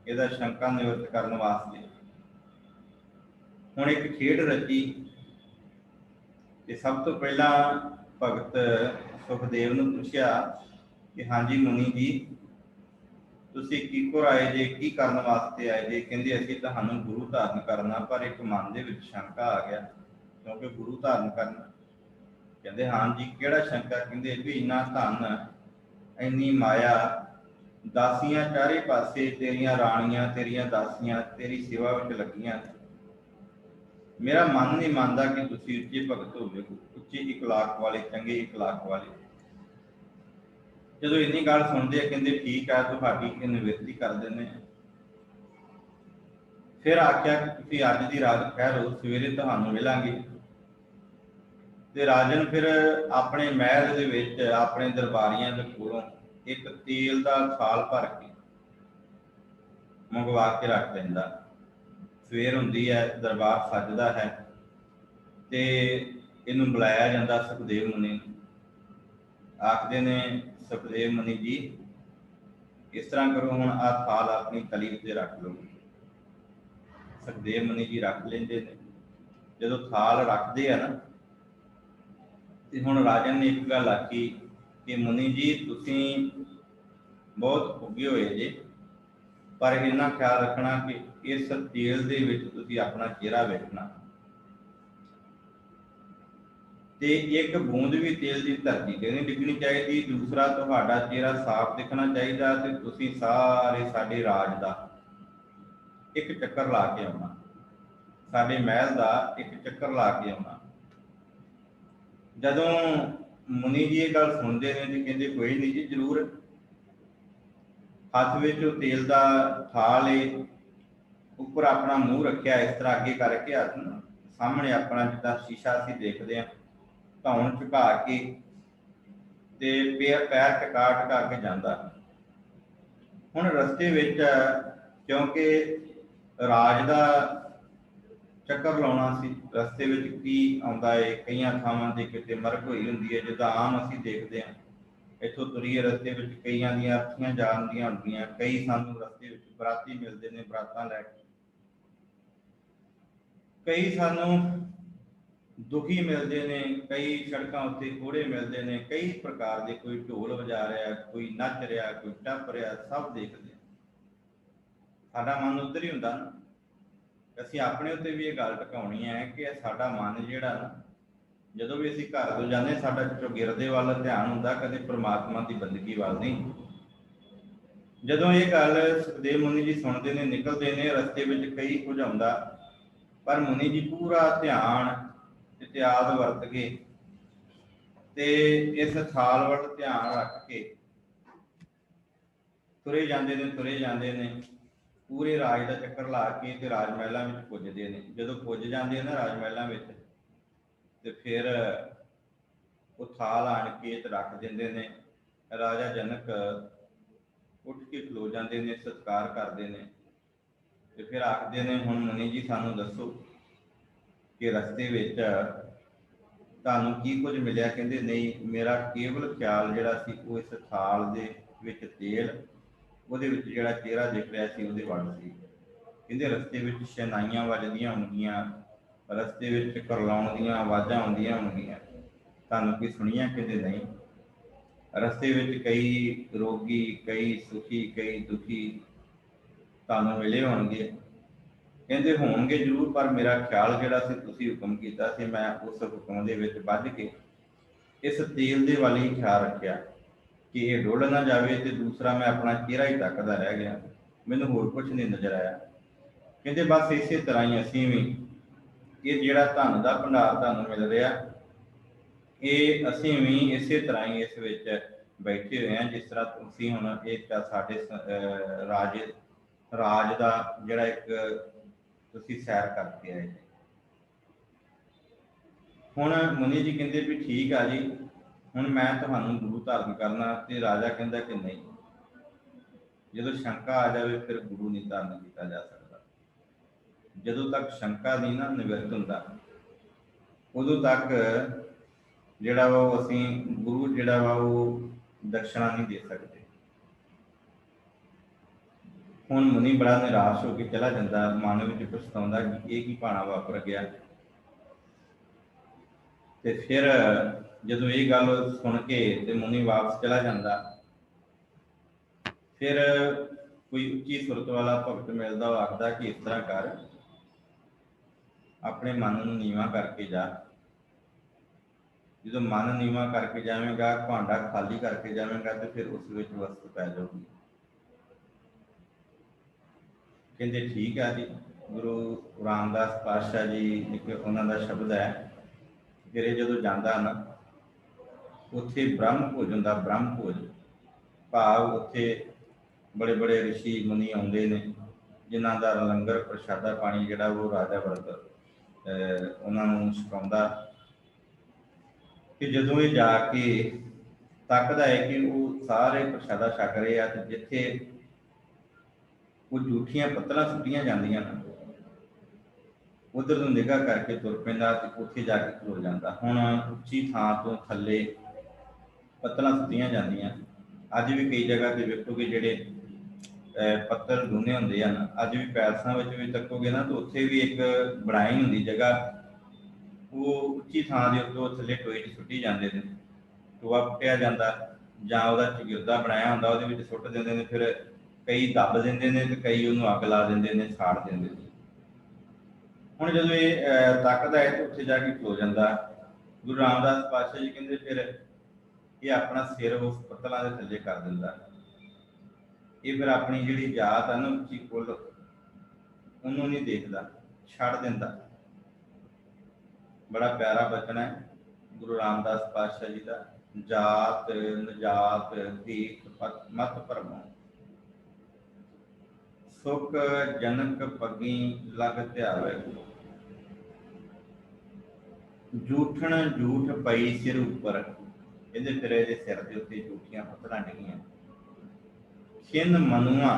ਇਹਦਾ ਸ਼ੰਕਾ ਨਿਵਰਤ ਕਰਨ ਵਾਸਤੇ ਹੁਣ ਇੱਕ ਖੇਡ ਰਚੀ। ਤੇ ਸਭ ਤੋਂ ਪਹਿਲਾਂ ਭਗਤ ਸੁਖਦੇਵ ਨੂੰ ਪੁੱਛਿਆ ਕਿ ਹਾਂਜੀ ਮੁਨੀ ਜੀ, ਤੁਸੀਂ ਕਿੱਕੋ ਆਏ ਜੇ, ਕੀ ਕਰਨ ਵਾਸਤੇ ਆਏ ਜੇ? ਕਹਿੰਦੇ ਅਸੀਂ ਤੁਹਾਨੂੰ ਗੁਰੂ ਧਾਰਨ ਕਰਨਾ, ਪਰ ਇੱਕ ਮਨ ਦੇ ਵਿੱਚ ਸ਼ੰਕਾ ਆ ਗਿਆ, ਕਿਉਂਕਿ ਗੁਰੂ ਧਾਰਨ ਕਰਨਾ। ਕਹਿੰਦੇ ਹਾਂਜੀ, ਕਿਹੜਾ ਸ਼ੰਕਾ? ਕਹਿੰਦੇ ਵੀ ਇੰਨਾ ਧਨ, ਇੰਨੀ ਮਾਇਆ, ਦਾਸੀਆਂ ਚਾਰੇ ਪਾਸੇ, ਤੇਰੀਆਂ ਰਾਣੀਆਂ, ਤੇਰੀਆਂ ਦਾਸੀਆਂ ਤੇਰੀ ਸੇਵਾ ਵਿੱਚ ਲੱਗੀਆਂ ਨੇ। ਮੇਰਾ ਮਨ ਨਹੀਂ ਮੰਨਦਾ ਕਿ ਤੁਸੀਂ ਉੱਚੇ ਭਗਤ ਹੋਵੇ, ਉੱਚੇ ਇਖਲਾਕ ਵਾਲੇ, ਚੰਗੇ ਇਖਲਾਕ ਵਾਲੇ। ਜਦੋਂ ਇੰਨੀ ਗੱਲ ਸੁਣਦੇ ਆ ਕਹਿੰਦੇ ਠੀਕ ਹੈ, ਤੁਹਾਡੀ ਨਿਵਰਤੀ ਕਰ ਦਿੰਦੇ ਆ। ਫਿਰ ਆਖਿਆ ਕਿ ਤੁਸੀਂ ਅੱਜ ਦੀ ਰਾਤ ਠਹਿਰੋ, ਸਵੇਰੇ ਤੁਹਾਨੂੰ ਮਿਲਾਂਗੇ। ਤੇ ਰਾਜਨ ਫਿਰ ਆਪਣੇ ਮਹਿਲ ਦੇ ਵਿੱਚ ਆਪਣੇ ਦਰਬਾਰੀਆਂ ਦੇ ਕੋਲੋਂ ਇੱਕ ਤੇਲ ਦਾ ਥਾਲ ਭਰ ਕੇ ਮੰਗਵਾ ਕੇ ਰੱਖ ਲੈਂਦਾ। ਸਵੇਰ ਹੁੰਦੀ ਹੈ, ਦਰਬਾਰ ਸੱਜਦਾ ਹੈ ਤੇ ਇਹਨੂੰ ਬੁਲਾਇਆ ਜਾਂਦਾ ਸੁਖਦੇਵ ਮੁਨੀ ਨੂੰ। ਆਖਦੇ ਨੇ ਸੁਖਦੇਵ ਮੁਨੀ ਜੀ ਇਸ ਤਰ੍ਹਾਂ ਕਰੋ, ਹੁਣ ਆਹ ਥਾਲ ਆਪਣੀ ਤਲੀ ਉੱਤੇ ਰੱਖ ਲਓ। ਸੁਖਦੇਵ ਮੁਨੀ ਜੀ ਰੱਖ ਲੈਂਦੇ ਨੇ। ਜਦੋਂ ਥਾਲ ਰੱਖਦੇ ਆ ਨਾ ਤੇ ਹੁਣ ਰਾਜਨ ਨੇ ਇੱਕ ਗੱਲ ਆਖੀ ਕਿ ਮੁਨੀ ਜੀ ਤੁਸੀਂ ਬਹੁਤ ਭੁੱਗੇ ਹੋਏ ਜੇ, ਪਰ ਇੰਨਾ ਖਿਆਲ ਰੱਖਣਾ ਕਿ ਇਸ ਤੇਲ ਦੇ ਵਿੱਚ ਤੁਸੀਂ ਆਪਣਾ ਚਿਹਰਾ ਵੇਖਣਾ ਤੇ ਇੱਕ ਬੂੰਦ ਵੀ ਤੇਲ ਦੀ ਧਰਤੀ ਤੇ ਨਹੀਂ ਡਿੱਗਣੀ ਚਾਹੀਦੀ। ਦੂਸਰਾ, ਤੁਹਾਡਾ ਚਿਹਰਾ ਸਾਫ਼ ਦਿਖਣਾ ਚਾਹੀਦਾ ਤੇ ਤੁਸੀਂ ਸਾਰੇ ਸਾਡੇ ਰਾਜ ਦਾ ਇੱਕ ਚੱਕਰ ਲਾ ਕੇ ਆਉਣਾ, ਸਾਡੇ ਮਹਿਲ ਦਾ ਇੱਕ ਚੱਕਰ ਲਾ ਕੇ ਆਉਣਾ। ਜਦੋਂ ਮੁਨੀ ਜੀ ਇਹ ਗੱਲ ਸੁਣਦੇ ਨੇ ਤੇ ਕਹਿੰਦੇ ਕੋਈ ਨਹੀਂ ਜੀ, ਜ਼ਰੂਰ। ਹੱਥ ਵਿੱਚ ਉਹ ਤੇਲ ਦਾ ਥਾਲ ਏ, ਉੱਪਰ ਆਪਣਾ ਮੂੰਹ ਰੱਖਿਆ ਇਸ ਤਰ੍ਹਾਂ ਅੱਗੇ ਕਰਕੇ, ਹੱਥ ਨੂੰ ਸਾਹਮਣੇ ਆਪਣਾ ਜਿੱਦਾਂ ਸ਼ੀਸ਼ਾ ਅਸੀਂ ਦੇਖਦੇ ਹਾਂ, ਧੌਣ ਝੁਕਾ ਕੇ ਤੇ ਪੈਰ ਟਿਕਾ ਟਿਕਾ ਕੇ ਜਾਂਦਾ। ਹੁਣ ਰਸਤੇ ਵਿੱਚ ਕਿਉਂਕਿ ਰਾਜ ਦਾ ਚੱਕਰ ਲਾਉਣਾ ਸੀ, ਰਸਤੇ ਵਿੱਚ ਕੀ ਆਉਂਦਾ ਹੈ, ਕਈਆਂ ਥਾਵਾਂ ਤੇ ਕਿਤੇ ਮਰਗ ਹੋਈ ਹੁੰਦੀ ਹੈ, ਜਿੱਦਾਂ ਆਮ ਅਸੀਂ ਦੇਖਦੇ ਹਾਂ। ਇੱਥੋਂ ਤੁਰੀਏ ਰਸਤੇ ਵਿੱਚ ਕਈਆਂ ਦੀਆਂ ਅਰਥੀਆਂ ਜਾਣਦੀਆਂ ਹੁੰਦੀਆਂ, ਕਈ ਸਾਨੂੰ ਰਸਤੇ ਵਿੱਚ ਬਰਾਤੀ ਮਿਲਦੇ ਨੇ ਬਰਾਤਾਂ ਲੈ ਕੇ, ਕਈ ਸਾਨੂੰ ਦੁਖੀ ਮਿਲਦੇ ਨੇ, ਕਈ ਸੜਕਾਂ ਉੱਤੇ ਘੋੜੇ ਮਿਲਦੇ ਨੇ, ਕਈ ਪ੍ਰਕਾਰ ਦੇ, ਕੋਈ ਢੋਲ ਵਜਾ ਰਿਹਾ, ਕੋਈ ਨੱਚ ਰਿਹਾ, ਕੋਈ ਟੱਪ ਰਿਹਾ, ਸਭ ਦੇਖਦੇ। ਸਾਡਾ ਮਨ ਉੱਧਰ ਹੀ ਹੁੰਦਾ ਨਾ। ਅਸੀਂ ਆਪਣੇ ਉੱਤੇ ਵੀ ਇਹ ਗੱਲ ਟਿਕਾਉਣੀ ਹੈ ਕਿ ਸਾਡਾ ਮਨ ਜਿਹੜਾ ਨਾ, ਜਦੋਂ ਵੀ ਅਸੀਂ ਘਰ ਤੋਂ ਜਾਂਦੇ ਸਾਡਾ ਚੌਗਿਰਦੇ ਵੱਲ ਧਿਆਨ ਹੁੰਦਾ, ਕਦੇ ਪ੍ਰਮਾਤਮਾ ਦੀ ਬੰਦਗੀ ਵੱਲ ਨਹੀਂ। ਜਦੋਂ ਇਹ ਗੱਲ ਸੁਖਦੇਵ ਮੁਨੀ ਜੀ ਸੁਣਦੇ ਨੇ, ਨਿਕਲਦੇ ਨੇ, ਰਸਤੇ ਵਿੱਚ ਕਈ ਕੁਝ ਆਉਂਦਾ, ਪਰ ਮੁਨੀ ਜੀ ਪੂਰਾ ਧਿਆਨ ਇਤਿਆਦ ਵਰਤ ਕੇ ਤੇ ਇਸ ਥਾਲ ਵੱਲ ਧਿਆਨ ਰੱਖ ਕੇ ਤੁਰੇ ਜਾਂਦੇ ਨੇ, ਤੁਰੇ ਜਾਂਦੇ ਨੇ, ਪੂਰੇ ਰਾਜ ਦਾ ਚੱਕਰ ਲਾ ਕੇ ਤੇ ਰਾਜ ਮਹਿਲਾਂ ਵਿੱਚ ਪੁੱਜਦੇ ਨੇ। ਜਦੋਂ ਪੁੱਜ ਜਾਂਦੇ ਨੇ ਰਾਜ ਮਹਿਲਾਂ ਵਿੱਚ ਤੇ ਫਿਰ ਉਹ ਥਾਲ ਆਣ ਕੇ ਤੇ ਰੱਖ ਦਿੰਦੇ ਨੇ। ਰਾਜਾ ਜਨਕ ਉੱਠ ਕੇ ਖਲੋ ਜਾਂਦੇ ਨੇ, ਸਤਿਕਾਰ ਕਰਦੇ ਨੇ ਤੇ ਫਿਰ ਆਖਦੇ ਨੇ ਹੁਣ ਮੁਨੀ ਜੀ ਸਾਨੂੰ ਦੱਸੋ ਕਿ ਰਸਤੇ ਵਿੱਚ ਤੁਹਾਨੂੰ ਕੀ ਕੁਝ ਮਿਲਿਆ। ਕਹਿੰਦੇ ਨਹੀਂ, ਮੇਰਾ ਕੇਵਲ ਖਿਆਲ ਜਿਹੜਾ ਸੀ ਉਹ ਇਸ ਥਾਲ ਦੇ ਵਿੱਚ ਤੇਲ, ਉਹਦੇ ਵਿੱਚ ਜਿਹੜਾ ਚਿਹਰਾ ਦਿਖ ਰਿਹਾ ਸੀ ਉਹਦੇ ਵੱਲ ਸੀ। ਕਹਿੰਦੇ ਰਸਤੇ ਵਿੱਚ ਸ਼ਹਿਨਾਈਆਂ ਵੱਜਦੀਆਂ ਹੋਣਗੀਆਂ, ਰਸਤੇ ਵਿੱਚ ਕਰਲਾਉਣ ਦੀਆਂ ਆਵਾਜ਼ਾਂ ਆਉਂਦੀਆਂ ਹੋਣਗੀਆਂ, ਤੁਹਾਨੂੰ ਕੀ ਸੁਣੀਆਂ? ਕਹਿੰਦੇ ਨਹੀਂ। ਰਸਤੇ ਵਿੱਚ ਕਈ ਰੋਗੀ, ਕਈ ਸੁਖੀ, ਕਈ ਦੁਖੀ ਤੁਹਾਨੂੰ ਮਿਲੇ ਹੋਣਗੇ। ਕਹਿੰਦੇ ਹੋਣਗੇ ਜ਼ਰੂਰ, ਪਰ ਮੇਰਾ ਖਿਆਲ ਜਿਹੜਾ ਸੀ ਤੁਸੀਂ ਹੁਕਮ ਕੀਤਾ ਸੀ, ਮੈਂ ਉਸ ਹੁਕਮ ਦੇ ਵਿੱਚ ਬੱਝ ਕੇ ਇਸ ਤੇਲ ਦੇ ਵੱਲ ਹੀ ਖਿਆਲ ਰੱਖਿਆ ਕਿ ਇਹ ਡੁੱਲ ਨਾ ਜਾਵੇ, ਤੇ ਦੂਸਰਾ ਮੈਂ ਆਪਣਾ ਚਿਹਰਾ ਹੀ ਤੱਕਦਾ ਰਹਿ ਗਿਆ, ਮੈਨੂੰ ਹੋਰ ਕੁਝ ਨਹੀਂ ਨਜ਼ਰ ਆਇਆ। ਕਹਿੰਦੇ ਬਸ ਇਸੇ ਤਰ੍ਹਾਂ ਹੀ ਅਸੀਂ ਵੀ ਇਹ ਜਿਹੜਾ ਧਨ ਦਾ ਭੰਡਾਰ ਤੁਹਾਨੂੰ ਮਿਲ ਰਿਹਾ, ਇਹ ਅਸੀਂ ਵੀ ਇਸੇ ਤਰ੍ਹਾਂ ਹੀ ਇਸ ਵਿੱਚ ਬੈਠੇ ਹੋਏ ਹਾਂ, ਜਿਸ ਤਰ੍ਹਾਂ ਤੁਸੀਂ ਹੁਣ ਇਹ ਸਾਡੇ ਰਾਜ ਦਾ ਜਿਹੜਾ ਇੱਕ ਤੁਸੀਂ ਸੈਰ ਕਰਕੇ ਆਏ। ਹੁਣ ਮੁਨੀ ਜੀ ਕਹਿੰਦੇ ਵੀ ਠੀਕ ਆ ਜੀ, ਹੁਣ ਮੈਂ ਤੁਹਾਨੂੰ ਗੁਰੂ ਧਾਰਨ ਕਰਨਾ। ਤੇ ਰਾਜਾ ਕਹਿੰਦਾ ਕਿ ਨਹੀਂ, ਜਦੋਂ ਸ਼ੰਕਾ ਆ ਜਾਵੇ ਫਿਰ ਗੁਰੂ ਨਹੀਂ ਧਾਰਨ ਕੀਤਾ ਜਾ ਸਕਦਾ। ਜਦੋਂ ਤੱਕ ਸ਼ੰਕਾ ਨਹੀਂ ਨਾ ਨਿਵਰਤ ਹੁੰਦਾ, ਉਦੋਂ ਤੱਕ ਜਿਹੜਾ ਵਾ ਉਹ ਅਸੀਂ ਗੁਰੂ ਜਿਹੜਾ ਵਾ ਉਹ ਦਕਸ਼ਨਾ ਨਹੀਂ ਦੇ ਸਕਦੇ। ਹੁਣ ਮੁਨੀ ਬੜਾ ਨਿਰਾਸ਼ ਹੋ ਕੇ ਚਲਾ ਜਾਂਦਾ, ਮਨ ਵਿੱਚ ਪਛਤਾਉਂਦਾ ਕਿ ਇਹ ਕੀ ਭਾਣਾ ਵਾਪਰ ਗਿਆ। ਤੇ ਫਿਰ ਜਦੋਂ ਇਹ ਗੱਲ ਸੁਣ ਕੇ ਤੇ ਮੁਨੀ ਵਾਪਸ ਚਲਾ ਜਾਂਦਾ, ਫਿਰ ਕੋਈ ਉੱਚੀ ਸੁਰਤ ਵਾਲਾ ਭਗਤ ਮਿਲਦਾ, ਉਹ ਆਖਦਾ ਕਿ ਇਸ ਤਰ੍ਹਾਂ ਕਰ, ਆਪਣੇ ਮਨ ਨੂੰ ਨੀਵਾਂ ਕਰਕੇ ਜਾ। ਜਦੋਂ ਮਨ ਨੀਵਾਂ ਕਰਕੇ ਜਾਵੇਂਗਾ, ਭਾਂਡਾ ਖਾਲੀ ਕਰਕੇ ਜਾਵੇਂਗਾ, ਤੇ ਫਿਰ ਉਸ ਵਿੱਚ ਵਸਤ ਪੈ ਜਾਊਗੀ। ਕਹਿੰਦੇ ਠੀਕ ਹੈ ਜੀ। ਗੁਰੂ ਰਾਮਦਾਸ ਪਾਤਸ਼ਾਹ ਜੀ ਇੱਕ ਉਹਨਾਂ ਦਾ ਸ਼ਬਦ ਹੈ, ਜਿਹੜੇ ਜਦੋਂ ਜਾਂਦਾ ਨਾ ਉੱਥੇ ਬ੍ਰਹਮ ਭੋਜ ਹੁੰਦਾ, ਬ੍ਰਹਮ ਭੋਜ ਭਾਵ ਉੱਥੇ ਬੜੇ ਬੜੇ ਰਿਸ਼ੀ ਮੁਨੀ ਆਉਂਦੇ ਨੇ, ਜਿਨ੍ਹਾਂ ਦਾ ਲੰਗਰ ਪ੍ਰਸ਼ਾਦਾ ਪਾਣੀ ਜਿਹੜਾ ਉਹ ਰਾਜਾ ਵਰਤ ਉਹਨਾਂ ਨੂੰ ਛਕਾਉਂਦਾ। ਕਿ ਜਦੋਂ ਇਹ ਜਾ ਕੇ ਤੱਕਦਾ ਹੈ ਕਿ ਉਹ ਸਾਰੇ ਪ੍ਰਸ਼ਾਦਾ ਛਕ ਰਹੇ ਆ, ਤੇ ਜਿੱਥੇ ਉਹ ਝੂਠੀਆਂ ਪੱਤਲਾਂ ਸੁੱਟੀਆਂ ਜਾਂਦੀਆਂ ਨੇ, ਉਧਰ ਨੂੰ ਨਿਗਾਹ ਕਰਕੇ ਤੁਰ ਪੈਂਦਾ ਤੇ ਉੱਥੇ ਜਾ ਕੇ ਖਲੋ ਜਾਂਦਾ। ਹੁਣ ਉੱਚੀ ਥਾਂ ਤੋਂ ਥੱਲੇ ਪੱਤਲਾਂ ਸੁੱਟੀਆਂ ਜਾਂਦੀਆਂ। ਅੱਜ ਵੀ ਕਈ ਜਗ੍ਹਾ ਤੇ ਵੇਖੋਗੇ ਜਿਹੜੇ ਪੱਤਰ ਡੂੰਘੇ ਹੁੰਦੇ ਹਨ, ਅੱਜ ਵੀ ਪੈਲਸਾਂ ਵਿੱਚ ਵੀ ਤੱਕੋਗੇ ਨਾ ਤਾਂ ਉੱਥੇ ਵੀ ਇੱਕ ਬਣਾਈ ਹੁੰਦੀ ਜਗ੍ਹਾ, ਉਹ ਉੱਚੀ ਥਾਂ ਦੇ ਉੱਤੋਂ ਥੱਲੇ ਟੋਏ 'ਚ ਸੁੱਟੀ ਜਾਂਦੇ ਨੇ। ਟੋਆ ਪੁੱਟਿਆ ਜਾਂਦਾ ਜਾਂ ਉਹਦਾ ਚੌਗਿਰਦਾ ਬਣਾਇਆ ਹੁੰਦਾ, ਉਹਦੇ ਵਿੱਚ ਸੁੱਟ ਦਿੰਦੇ ਨੇ। ਫਿਰ ਕਈ ਦੱਬ ਦਿੰਦੇ ਨੇ ਤੇ ਕਈ ਉਹਨੂੰ ਅੱਗ ਲਾ ਦਿੰਦੇ ਨੇ, ਸਾੜ ਦਿੰਦੇ ਨੇ। ਹੁਣ ਜਦੋਂ ਇਹ ਤਾਕਤ ਆਏ ਤਾਂ ਉੱਥੇ ਜਾ ਕੇ ਖਲੋ ਜਾਂਦਾ। ਗੁਰੂ ਰਾਮਦਾਸ ਪਾਤਸ਼ਾਹ ਜੀ ਕਹਿੰਦੇ ਫਿਰ ਇਹ ਆਪਣਾ ਸਿਰ ਉਸ ਪੱਤਲਾਂ ਦੇ ਥੱਲੇ ਕਰ ਦਿੰਦਾ। ਇਹ ਫਿਰ ਆਪਣੀ ਜਿਹੜੀ ਜਾਤ ਆ ਨਾ ਉੱਚੀ ਕੁੱਲ, ਉਹਨੂੰ ਨਹੀਂ ਦੇਖਦਾ, ਛੱਡ ਦਿੰਦਾ। ਬੜਾ ਪਿਆਰਾ ਬਚਨ ਹੈ ਗੁਰੂ ਰਾਮਦਾਸ ਪਾਤਸ਼ਾਹ ਜੀ ਦਾ, ਜਾਤ ਨਜਾਤ ਦੇਖ ਮਤ ਭਰਮੋ, ਸੁਖ ਜਨਕ ਪੱਗੀ ਲਗ ਧਿਆਵੇ, ਝੂਠਣ ਝੂਠ ਪਈ ਸਿਰ ਉੱਪਰ। ਇਹਦੇ ਫਿਰ ਇਹਦੇ ਸਿਰ ਦੇ ਉੱਤੇ ਝੂਠੀਆਂ ਪੱਤਲਾਂ ਡਿੱਗੀਆਂ। ਖਿੰਨ ਮਨੁਆ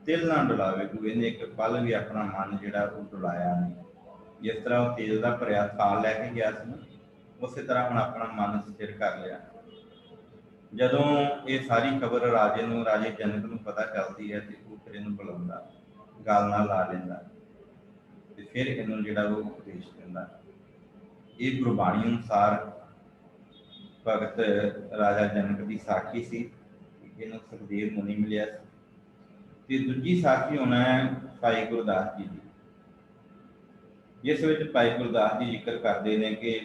ਤਿਲ ਨਾ ਡੁਲਾਵੇ, ਕੋਈ ਇਹਨੇ ਇੱਕ ਪਲ ਵੀ ਆਪਣਾ ਮਨ ਜਿਹੜਾ ਉਹ ਡੁਲਾਇਆ ਨਹੀਂ। ਜਿਸ ਤਰ੍ਹਾਂ ਉਹ ਤੇਲ ਦਾ ਭਰਿਆ ਥਾਲ ਲੈ ਕੇ ਗਿਆ ਸੀ ਨਾ, ਉਸੇ ਤਰ੍ਹਾਂ ਹੁਣ ਆਪਣਾ ਮਨ ਸਥਿਰ ਕਰ ਲਿਆ। ਜਦੋਂ ਇਹ ਸਾਰੀ ਖਬਰ ਰਾਜੇ ਨੂੰ, ਰਾਜੇ ਜਨਕ ਨੂੰ ਪਤਾ ਚੱਲਦੀ ਹੈ ਤੇ ਉਹ ਫਿਰ ਇਹਨੂੰ ਬੁਲਾਉਂਦਾ, ਗੱਲ ਨਾਲ ਲਾ ਲੈਂਦਾ ਤੇ ਫਿਰ ਇਹਨੂੰ ਜਿਹੜਾ ਉਹ ਉਪਦੇਸ਼ ਦਿੰਦਾ। ਇਹ ਗੁਰਬਾਣੀ ਅਨੁਸਾਰ ਭਗਤ ਰਾਜਾ ਜਨਕ ਦੀ ਸਾਖੀ ਸੀ। ਇਹਨੂੰ ਸੁਖਦੇਵ ਮੁਨੀ ਮਿਲਿਆ ਸੀ। ਤੇ ਦੂਜੀ ਸਾਖੀ ਹੋਣਾ ਹੈ ਭਾਈ ਗੁਰਦਾਸ ਜੀ ਦੀ, ਜਿਸ ਵਿੱਚ ਭਾਈ ਗੁਰਦਾਸ ਜੀ ਜ਼ਿਕਰ ਕਰਦੇ ਨੇ ਕਿ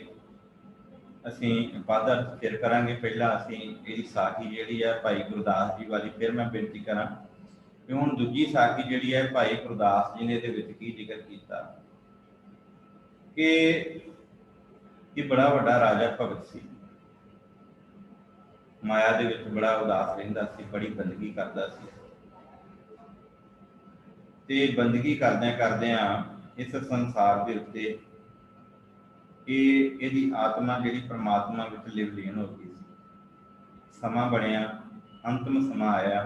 ਅਸੀਂ ਵਾਧਾ ਫਿਰ ਕਰਾਂਗੇ। ਪਹਿਲਾਂ ਅਸੀਂ ਇਹਦੀ ਸਾਖੀ ਜਿਹੜੀ ਹੈ ਭਾਈ ਗੁਰਦਾਸ ਜੀ ਵਾਲੀ ਫਿਰ ਮੈਂ ਬੇਨਤੀ ਕਰਾਂ ਕਿ ਹੁਣ ਦੂਜੀ ਸਾਖੀ ਜਿਹੜੀ ਹੈ ਭਾਈ ਗੁਰਦਾਸ ਜੀ ਨੇ ਇਹਦੇ ਵਿੱਚ ਕੀ ਜ਼ਿਕਰ ਕੀਤਾ ਕਿ ਇਹ ਬੜਾ ਵੱਡਾ ਰਾਜਾ ਭਗਤ ਸੀ, ਮਾਇਆ ਦੇ ਵਿੱਚ ਬੜਾ ਉਦਾਸ ਰਹਿੰਦਾ ਸੀ, ਬੜੀ ਬੰਦਗੀ ਕਰਦਾ ਸੀ। ਤੇ ਬੰਦਗੀ ਕਰਦਿਆਂ ਕਰਦਿਆਂ ਇਸ ਸੰਸਾਰ ਦੇ ਉੱਤੇ ਇਹਦੀ ਆਤਮਾ ਜਿਹੜੀ ਪਰਮਾਤਮਾ ਵਿੱਚ ਲਿਵ ਲੀਨ ਹੋ ਗਈ ਸੀ। ਸਮਾਂ ਬਣਿਆ, ਅੰਤਮ ਸਮਾਂ ਆਇਆ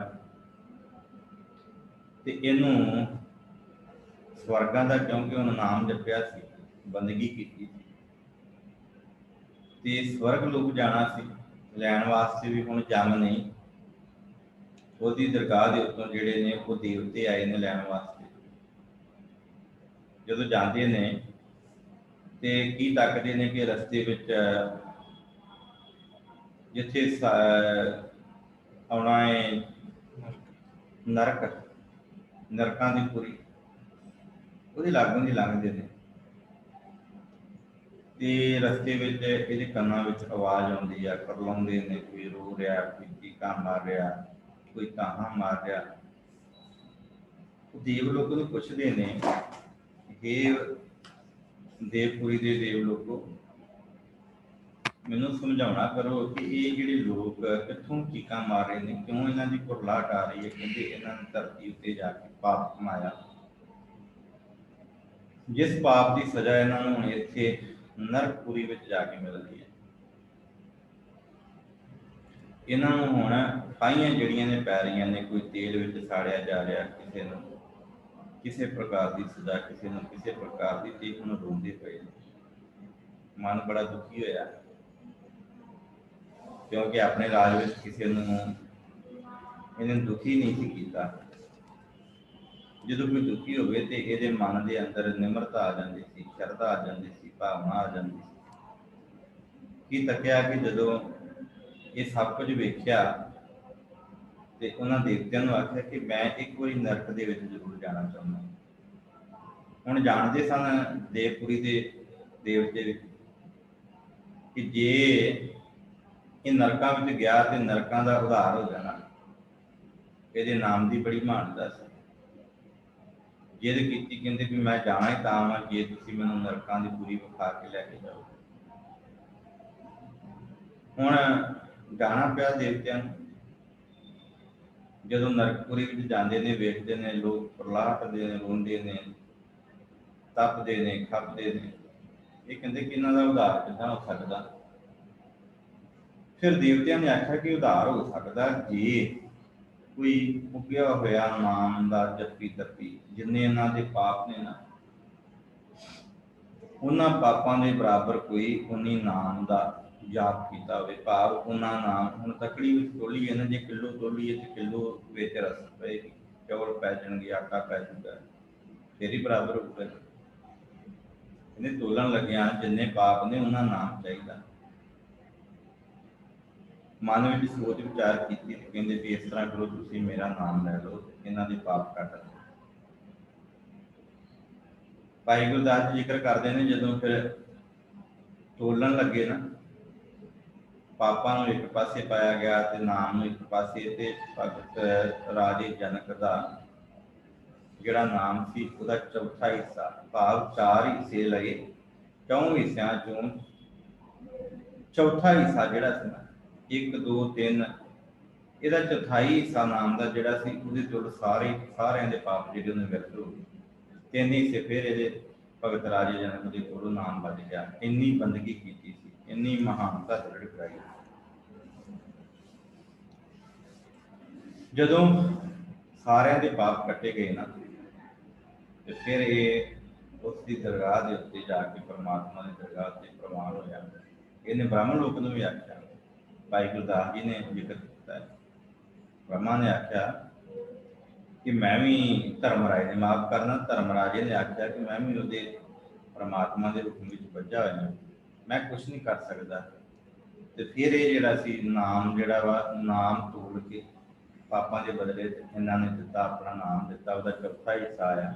ਤੇ ਇਹਨੂੰ ਸਵਰਗਾਂ ਦਾ, ਕਿਉਂਕਿ ਉਹਨੇ ਨਾਮ ਜਪਿਆ ਸੀ, ਬੰਦਗੀ ਕੀਤੀ ਸੀ ਤੇ ਸਵਰਗ ਲੋਕ ਜਾਣਾ ਸੀ, ਲੈਣ ਵਾਸਤੇ ਵੀ ਹੁਣ ਜੰਮ ਨਹੀਂ। ਉਹਦੀ ਦਰਗਾਹ ਦੇ ਉੱਤੋਂ ਜਿਹੜੇ ਨੇ ਉਹ ਦੇਵਤੇ ਆਏ ਨੇ ਲੈਣ ਵਾਸਤੇ। ਜਦੋਂ ਜਾਂਦੇ ਨੇ ਤੇ ਕੀ ਤੱਕਦੇ ਨੇ ਕਿ ਰਸਤੇ ਵਿੱਚ ਜਿੱਥੇ ਆਉਣਾ ਹੈ ਨਰਕ, ਨਰਕਾਂ ਦੀ ਪੁਰੀ, ਉਹਦੇ ਲਾਗੋਂ ਦੀ ਲੰਘਦੇ ਨੇ ਤੇ ਰਸਤੇ ਵਿੱਚ ਇਹਦੇ ਕੰਨਾਂ ਵਿੱਚ ਆਵਾਜ਼ ਆਉਂਦੀ ਆ, ਕਰਲਾਉਂਦੇ ਨੇ, ਕੋਈ ਰੋ ਰਿਹਾ, ਕੋਈ ਚੀਕਾਂ ਮਾਰ ਰਿਹਾ, ਕੋਈ ਤਾਹਾਂ ਮਾਰ ਰਿਹਾ। ਦੇਵ ਲੋਕ ਨੂੰ ਪੁੱਛਦੇ ਨੇ, ਇਹ ਦੇਵਪੁਰੀ ਦੇ ਦੇਵ ਲੋਕੋ, ਮੈਨੂੰ ਸਮਝਾਉਣਾ ਕਰੋ ਕਿ ਇਹ ਜਿਹੜੇ ਲੋਕ ਕਿੱਥੋਂ ਚੀਕਾਂ ਮਾਰ ਰਹੇ ਨੇ, ਕਿਉਂ ਇਹਨਾਂ ਦੀ ਕੁਰਲਾਹਟ ਆ ਰਹੀ ਹੈ। ਕਹਿੰਦੇ ਇਹਨਾਂ ਨੇ ਧਰਤੀ ਉੱਤੇ ਜਾ ਕੇ ਪਾਪ ਕਮਾਇਆ, ਜਿਸ ਪਾਪ ਦੀ ਸਜ਼ਾ ਇਹਨਾਂ ਨੂੰ ਹੁਣ ਇੱਥੇ ਨਰਕਪੁਰੀ ਵਿੱਚ ਜਾ ਕੇ ਮਿਲਦੀ ਹੈ। ਇਹਨਾਂ ਨੂੰ ਹੁਣ ਖਾਈਆਂ ਜਿਹੜੀਆਂ ਨੇ ਪੈ ਰਹੀਆਂ ਨੇ, ਕੋਈ ਤੇਲ ਵਿੱਚ ਸਾੜਿਆ ਜਾ ਰਿਹਾ, ਕਿਸੇ ਨੂੰ ਕਿਸੇ ਪ੍ਰਕਾਰ ਦੀ ਸਜ਼ਾ, ਕਿਸੇ ਨੂੰ ਕਿਸੇ ਪ੍ਰਕਾਰ ਦੀ, ਤੇ ਹੁਣ ਰੋਂਦੇ ਪਏ ਨੇ। ਮਨ ਬੜਾ ਦੁਖੀ ਹੋਇਆ ਕਿਉਂਕਿ ਆਪਣੇ ਰਾਜ ਵਿੱਚ ਕਿਸੇ ਨੂੰ ਇਹਨੇ ਦੁਖੀ ਨਹੀਂ ਸੀ ਕੀਤਾ। ਜਦੋਂ ਕੋਈ ਦੁਖੀ ਹੋਵੇ ਤੇ ਇਹਦੇ ਮਨ ਦੇ ਅੰਦਰ ਨਿਮਰਤਾ ਆ ਜਾਂਦੀ ਸੀ, ਸ਼ਰਧਾ ਆ ਜਾਂਦੀ ਸੀ, ਭਾਵਨਾ ਆ ਜਾਂਦੀ ਸੀ। ਕੀ ਤੱਕਿਆ ਕਿ ਜਦੋਂ ਇਹ ਸਭ ਕੁਝ ਵੇਖਿਆ ਤੇ ਉਹਨਾਂ ਦੇਵਤਿਆਂ ਨੂੰ ਆਖਿਆ ਕਿ ਮੈਂ ਇੱਕ ਵਾਰੀ ਨਰਕ ਦੇ ਵਿੱਚ ਜ਼ਰੂਰ ਜਾਣਾ ਚਾਹੁੰਦਾ। ਹੁਣ ਜਾਣਦੇ ਸਨ ਦੇਵਪੁਰੀ ਦੇ ਦੇਵਤੇ ਕਿ ਜੇ ਇਹ ਨਰਕਾਂ ਵਿੱਚ ਗਿਆ ਤੇ ਨਰਕਾਂ ਦਾ ਉਧਾਰ ਹੋ ਜਾਣਾ। ਇਹਦੇ ਨਾਮ ਦੀ ਬੜੀ ਮਹਾਨਤਾ ਸੀ। ਜਿੱਦ ਕੀਤੀ, ਕਹਿੰਦੇ ਵੀ ਮੈਂ ਜਾਣਾ ਹੀ ਤਾਂ ਵਾਂ ਜੇ ਤੁਸੀਂ ਮੈਨੂੰ ਨਰਕਾਂ ਦੀ ਪੂਰੀ ਵਿਖਾ ਕੇ ਲੈ ਕੇ ਜਾਓ। ਹੁਣ ਜਾਣਾ ਪਿਆ ਦੇਵਤਿਆਂ ਨੂੰ। ਜਦੋਂ ਨਰਕਪੁਰੀ ਵਿੱਚ ਜਾਂਦੇ ਨੇ, ਵੇਖਦੇ ਨੇ ਲੋਕ ਪ੍ਰਲਾਹਟਦੇ ਨੇ, ਰੋਂਦੇ ਨੇ, ਤਪਦੇ ਨੇ, ਖਪਦੇ ਨੇ। ਇਹ ਕਹਿੰਦੇ ਕਿ ਇਹਨਾਂ ਦਾ ਉਧਾਰ ਕਿੱਦਾਂ ਹੋ ਸਕਦਾ। ਫਿਰ ਦੇਵਤਿਆਂ ਨੇ ਆਖਿਆ ਕਿ ਉਧਾਰ ਹੋ ਸਕਦਾ ਜੇ ਕੋਈ ਉੱਗਿਆ ਹੋਇਆ ਨਾਮ ਦਾ ਜੱਪੀ ਤੱਪੀ, ਜਿੰਨੇ ਇਹਨਾਂ ਦੇ ਪਾਪ ਨੇ ਨਾ, ਉਹਨਾਂ ਪਾਪਾਂ ਦੇ ਬਰਾਬਰ ਕੋਈ ਉਨੀ ਨਾਮ ਦਾ ਜਾਪ ਕੀਤਾ ਹੋਵੇ। ਭਾਵ ਉਹਨਾਂ ਨਾਮ, ਹੁਣ ਤਕੜੀ ਵਿੱਚ ਤੋਲੀਏ ਨਾ, ਜੇ ਕਿਲੋ ਤੋਲੀਏ ਤੇ ਕਿਲੋ ਵਿੱਚ ਰਸ ਪਏਗੀ, ਚੌਲ ਪੈ ਜਾਣਗੇ, ਆਟਾ ਪੈ ਜਾਊਗਾ, ਫਿਰ ਹੀ ਬਰਾਬਰ ਹੋਊਗਾ। ਇਹਨੇ ਤੋਲਣ ਲੱਗਿਆ ਜਿੰਨੇ ਪਾਪ ਨੇ ਉਹਨਾਂ ਨਾਮ ਚਾਹੀਦਾ। ਮਨ ਵਿੱਚ ਸੋਚ ਵਿਚਾਰ ਕੀਤੀ ਤੇ ਕਹਿੰਦੇ ਵੀ ਇਸ ਤਰ੍ਹਾਂ ਕਰੋ, ਤੁਸੀਂ ਮੇਰਾ ਨਾਮ ਲੈ ਲਓ, ਇਹਨਾਂ ਦੇ ਪਾਪ ਕੱਟ ਲਓ। ਭਾਈ ਗੁਰਦਾਸ ਜੀ ਜ਼ਿਕਰ ਕਰਦੇ ਨੇ, ਜਦੋਂ ਫਿਰ ਤੋਲਣ ਲੱਗੇ ਨਾ, ਪਾਪਾਂ ਨੂੰ ਇੱਕ ਪਾਸੇ ਪਾਇਆ ਗਿਆ ਤੇ ਨਾਮ ਨੂੰ ਇੱਕ ਪਾਸੇ, ਤੇ ਭਗਤ ਰਾਜੇ ਜਨਕ ਦਾ ਜਿਹੜਾ ਨਾਮ ਸੀ ਉਹਦਾ ਚੌਥਾ ਹਿੱਸਾ, ਭਾਵ 4 ਹਿੱਸੇ ਲਏ, 4 ਹਿੱਸਿਆਂ ਚੋਂ ਚੌਥਾ ਹਿੱਸਾ ਜਿਹੜਾ ਸੀ ਨਾ, 1 2 3, ਇਹਦਾ ਚੌਥਾਈ ਹਿੱਸਾ ਨਾਮ ਦਾ ਜਿਹੜਾ ਸੀ, ਉਹਦੇ ਤੋਂ ਸਾਰਿਆਂ ਦੇ ਪਾਪ ਜਿਹੜੇ ਉਹਨੇ ਵਿਰਤ ਹੋ ਗਏ। 3 ਹਿੱਸੇ ਫਿਰ ਇਹਦੇ ਭਗਤ ਰਾਜੇ ਜਨਕ ਦੇ ਕੋਲੋਂ ਨਾਮ ਵੱਜ ਗਿਆ। ਇੰਨੀ ਬੰਦਗੀ ਕੀਤੀ ਸੀ, ਇੰਨੀ ਮਹਾਨਤਾ ਦ੍ਰਿੜ ਕਰਾਈ। ਜਦੋਂ ਸਾਰਿਆਂ ਦੇ ਪਾਪ ਕੱਟੇ ਗਏ ਨਾ, ਤੇ ਫਿਰ ਇਹ ਉਸ ਦੀ ਦਰਗਾਹ ਦੇ ਉੱਤੇ ਜਾ ਕੇ ਪਰਮਾਤਮਾ ਦੀ ਦਰਗਾਹ ਤੇ ਪ੍ਰਵਾਨ ਹੋਇਆ। ਇਹਨੇ ਬ੍ਰਾਹਮਣ ਲੋਕ ਨੂੰ ਵੀ ਆਖਿਆ, ਭਾਈ ਗੁਰਦਾਸ ਜੀ ਨੇ ਜ਼ਿਕਰ ਕੀਤਾ ਹੈ, ਬ੍ਰਹਮਾ ਨੇ ਆਖਿਆ ਕਿ ਮੈਂ ਵੀ, ਧਰਮਰਾਜ ਨੇ ਮਾਫ ਕਰਨਾ, ਧਰਮਰਾਜੇ ਨੇ ਆਖਿਆ ਕਿ ਮੈਂ ਵੀ ਉਹਦੇ ਪਰਮਾਤਮਾ ਦੇ ਹੁਕਮ ਵਿੱਚ ਬੱਝਾ ਹੋਇਆ, ਮੈਂ ਕੁਛ ਨਹੀਂ ਕਰ ਸਕਦਾ। ਤੇ ਫਿਰ ਇਹ ਜਿਹੜਾ ਸੀ ਨਾਮ, ਜਿਹੜਾ ਵਾ ਨਾਮ ਤੋਲ ਕੇ ਪਾਪਾਂ ਦੇ ਬਦਲੇ ਇਹਨਾਂ ਨੇ ਦਿੱਤਾ, ਆਪਣਾ ਨਾਮ ਦਿੱਤਾ, ਉਹਦਾ ਚੌਥਾ ਹਿੱਸਾ ਆਇਆ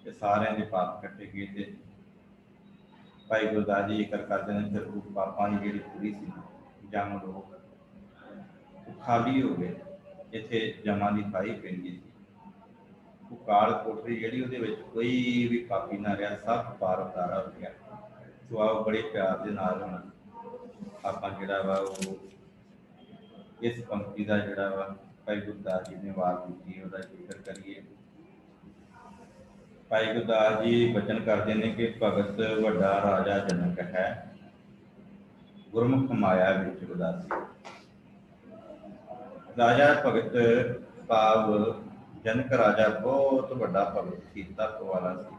ਤੇ ਸਾਰਿਆਂ ਦੇ ਪਾਪ ਕੱਟੇ ਗਏ। ਤੇ ਭਾਈ ਗੁਰਦਾਸ ਜੀ ਜ਼ਿਕਰ ਕਰਦੇ ਨੇ, ਫਿਰ ਉਹ ਪਾਪਾਂ ਦੀ ਜਿਹੜੀ ਪੂਰੀ ਸੀ ਜਮ ਲੋਕ ਖਾਲੀ ਹੋ ਗਏ, ਇੱਥੇ ਜਮਾਂ ਦੀ ਖਾਈ ਪੈਂਦੀ ਸੀ। ਉਹ ਕਾਲ ਕੋਠੜੀ ਜਿਹੜੀ, ਉਹਦੇ ਵਿੱਚ ਕੋਈ ਵੀ ਪਾਪੀ ਨਾ ਰਿਹਾ, ਸਭ ਪਾਰ ਉਤਾਰਾ ਹੋ ਗਿਆ। ਸੋ ਆਓ ਬੜੇ ਪਿਆਰ ਦੇ ਨਾਲ ਹੁਣ ਆਪਾਂ ਜਿਹੜਾ ਵਾ ਉਹ ਇਸ ਪੰਕਤੀ ਦਾ ਜਿਹੜਾ ਵਾ ਭਾਈ ਗੁਰਦਾਸ ਜੀ ਨੇ ਵਾਰ ਕੀਤੀ, ਉਹਦਾ ਜ਼ਿਕਰ ਕਰੀਏ। ਭਾਈ ਗੁਰਦਾਸ ਜੀ ਬਚਨ ਕਰਦੇ ਨੇ ਕਿ ਭਗਤ ਵੱਡਾ ਰਾਜਾ ਜਨਕ ਹੈ, ਗੁਰਮੁਖ ਮਾਇਆ ਵਿੱਚ ਉਦਾਸੀ। ਰਾਜਾ ਭਗਤ ਭਾਵ ਜਨਕ ਰਾਜਾ ਬਹੁਤ ਵੱਡਾ ਭਗਤ ਸੀ, ਤਪ ਵਾਲਾ ਸੀ,